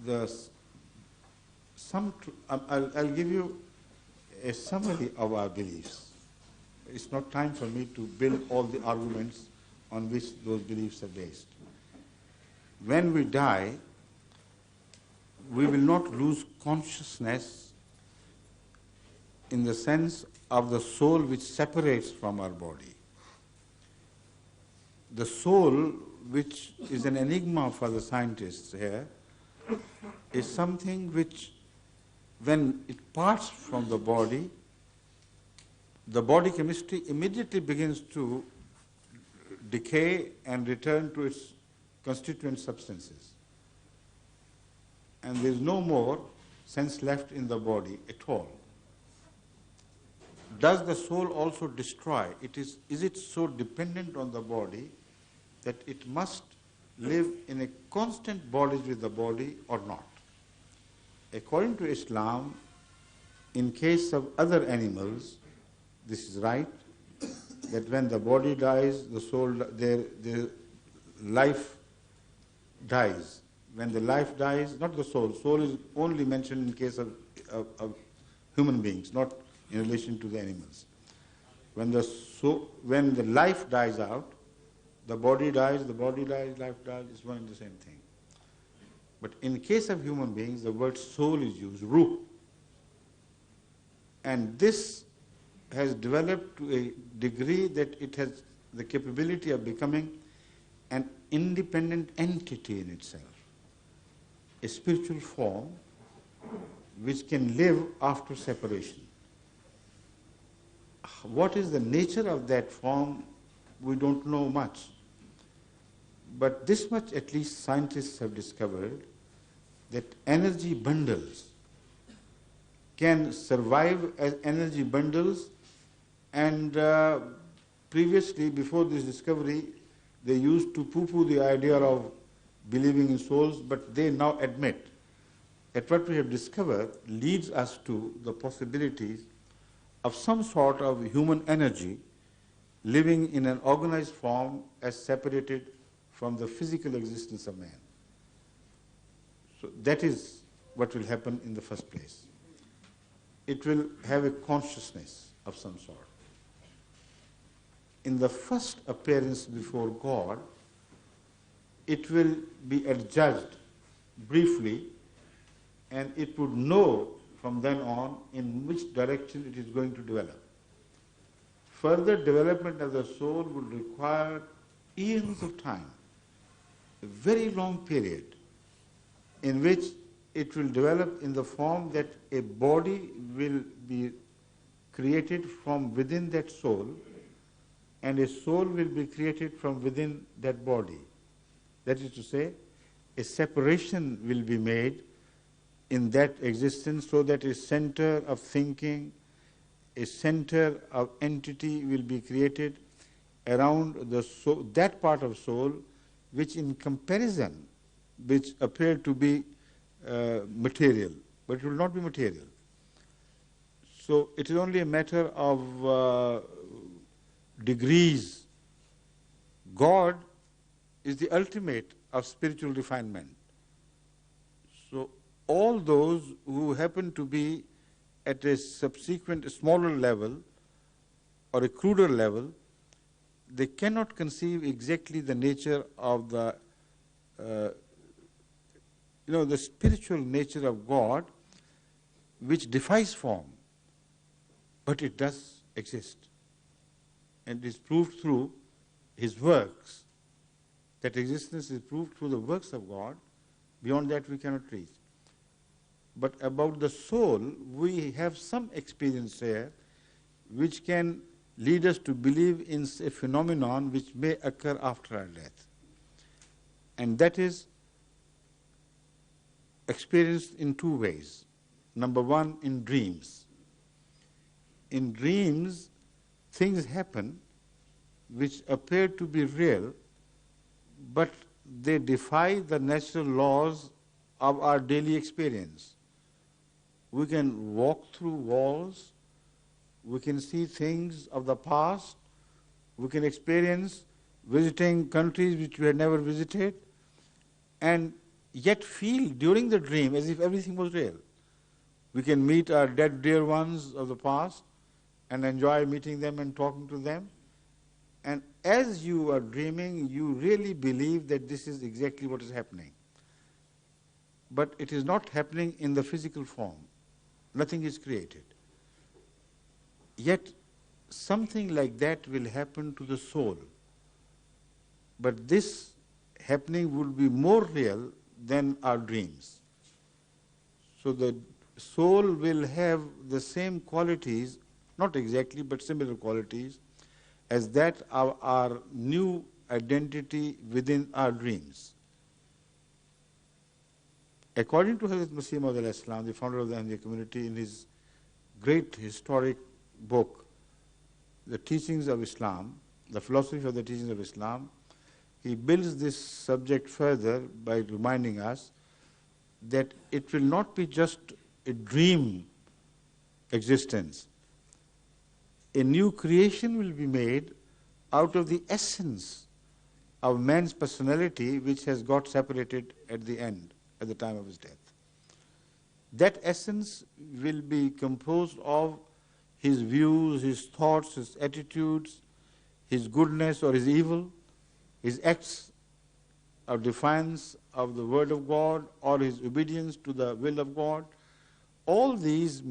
I'll give you a summary of our beliefs. It's not time for me to build all the arguments on which those beliefs are based. When we die, we will not lose consciousness in the sense of the soul which separates from our body. The soul, which is an enigma for the scientists here, is something which, when it parts from the body chemistry immediately begins to decay and return to its constituent substances. And there is no more sense left in the body at all. Does the soul also destroy? Is it so dependent on the body that it must live in a constant bondage with the body or not? According to Islam, in case of other animals, this is right, that when the body dies, the soul, their life dies. When the life dies, not the soul is only mentioned in case of human beings, not in relation to the animals. When the life dies out, the body dies, life dies, it's one and the same thing. But in case of human beings, the word soul is used, ruh. And this has developed to a degree that it has the capability of becoming an independent entity in itself, a spiritual form which can live after separation. What is the nature of that form, we don't know much. But this much at least scientists have discovered, that energy bundles can survive as energy bundles, and previously, before this discovery, they used to poo-poo the idea of believing in souls, but they now admit that what we have discovered leads us to the possibilities of some sort of human energy living in an organized form as separated from the physical existence of man. So that is what will happen in the first place. It will have a consciousness of some sort. In the first appearance before God, it will be adjudged briefly, and it would know from then on in which direction it is going to develop. Further development of the soul would require eons of time, a very long period, in which it will develop in the form that a body will be created from within that soul, and a soul will be created from within that body. That is to say, a separation will be made in that existence, so that a center of thinking, a center of entity will be created around the soul, that part of soul which in comparison, which appear to be material, but it will not be material. So it is only a matter of degrees. God is the ultimate of spiritual refinement. So all those who happen to be at a subsequent smaller level or a cruder level, they cannot conceive exactly the nature of the, the spiritual nature of God, which defies form, but it does exist. And it is proved through His works. That existence is proved through the works of God. Beyond that we cannot reach. But about the soul, we have some experience here which can lead us to believe in a phenomenon which may occur after our death. And that is experienced in two ways. Number one, in dreams. In dreams, things happen which appear to be real, but they defy the natural laws of our daily experience. We can walk through walls, we can see things of the past, we can experience visiting countries which we had never visited, and yet feel during the dream as if everything was real. We can meet our dead dear ones of the past and enjoy meeting them and talking to them. And as you are dreaming, you really believe that this is exactly what is happening. But it is not happening in the physical form. Nothing is created. Yet something like that will happen to the soul. But this happening will be more real than our dreams. So the soul will have the same qualities, not exactly, but similar qualities, as that of our new identity within our dreams. According to Hazrat Masih Maud alayhi salam, the founder of the Ahmadiyya community, in his great historic book, The Teachings of Islam, the philosophy of the teachings of Islam, he builds this subject further by reminding us that it will not be just a dream existence. A new creation will be made out of the essence of man's personality, which has got separated at the end, at the time of his death. That essence will be composed of his views, his thoughts, his attitudes, his goodness or his evil, his acts of defiance of the word of God or his obedience to the will of God. All these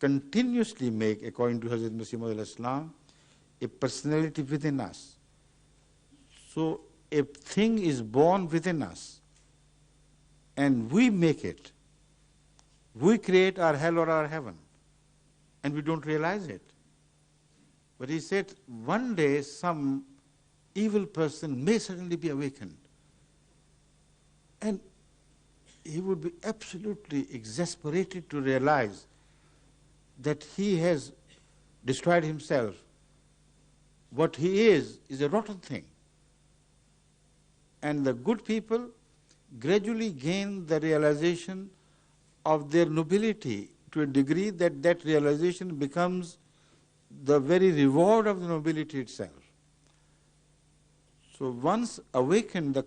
continuously make, according to Hazrat Masih Maud alayhi salam, a personality within us. So a thing is born within us and we make it. We create our hell or our heaven and we don't realize it. But he said one day some evil person may suddenly be awakened and he would be absolutely exasperated to realize that he has destroyed himself. What he is a rotten thing. And the good people gradually gain the realization of their nobility to a degree that that realization becomes the very reward of the nobility itself. So once awakened, the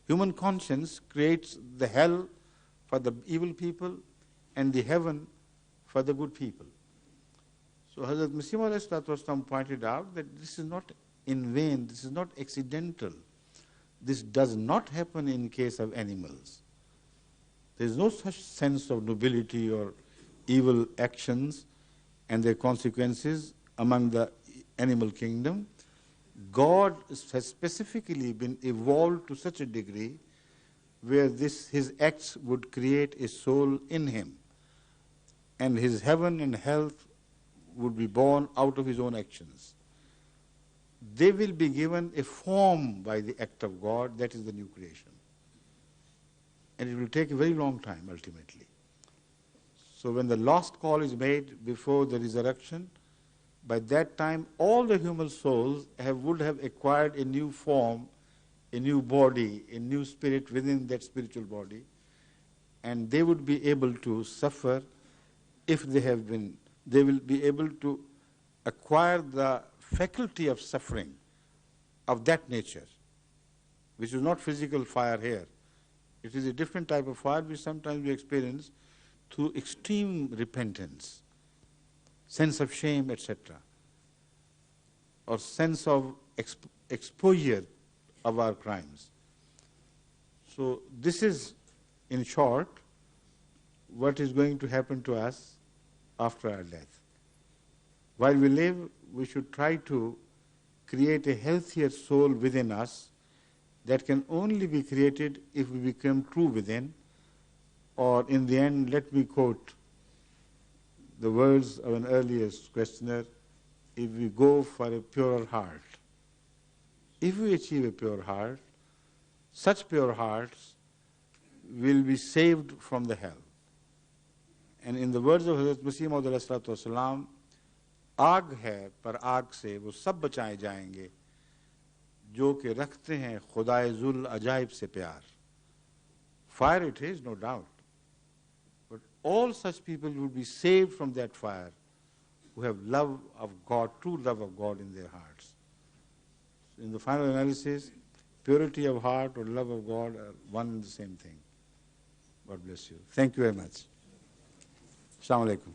human conscience creates the hell for the evil people and the heaven for the good people. So Hazrat Masih Maud alayhi salatu pointed out that this is not in vain, this is not accidental. This does not happen in case of animals. There is no such sense of nobility or evil actions and their consequences among the animal kingdom. God has specifically been evolved to such a degree where his acts would create a soul in him, and his heaven and hell would be born out of his own actions. They will be given a form by the act of God, that is the new creation. And it will take a very long time ultimately. So when the last call is made before the resurrection, by that time all the human souls would have acquired a new form, a new body, a new spirit within that spiritual body, and they would be able to suffer if they will be able to acquire the faculty of suffering of that nature, which is not physical fire here. It is a different type of fire which sometimes we experience through extreme repentance, sense of shame, etc., or sense of exposure of our crimes. So this is, in short, what is going to happen to us after our death. While we live, we should try to create a healthier soul within us that can only be created if we become true within, or in the end, let me quote the words of an earliest questioner, if we go for a purer heart. If we achieve a pure heart, such pure hearts will be saved from the hell. And in the words of Hazrat Masih Maud alayhi salatu wasalam, आग है पर आग से वो सब बचाए जाएंगे जो कि रखते हैं खुदाए जुल अजाइब से प्यार. Fire it is, no doubt. But all such people will be saved from that fire who have love of God, true love of God in their hearts. In the final analysis, purity of heart or love of God are one and the same thing. God bless you. Thank you very much. Assalamu alaikum.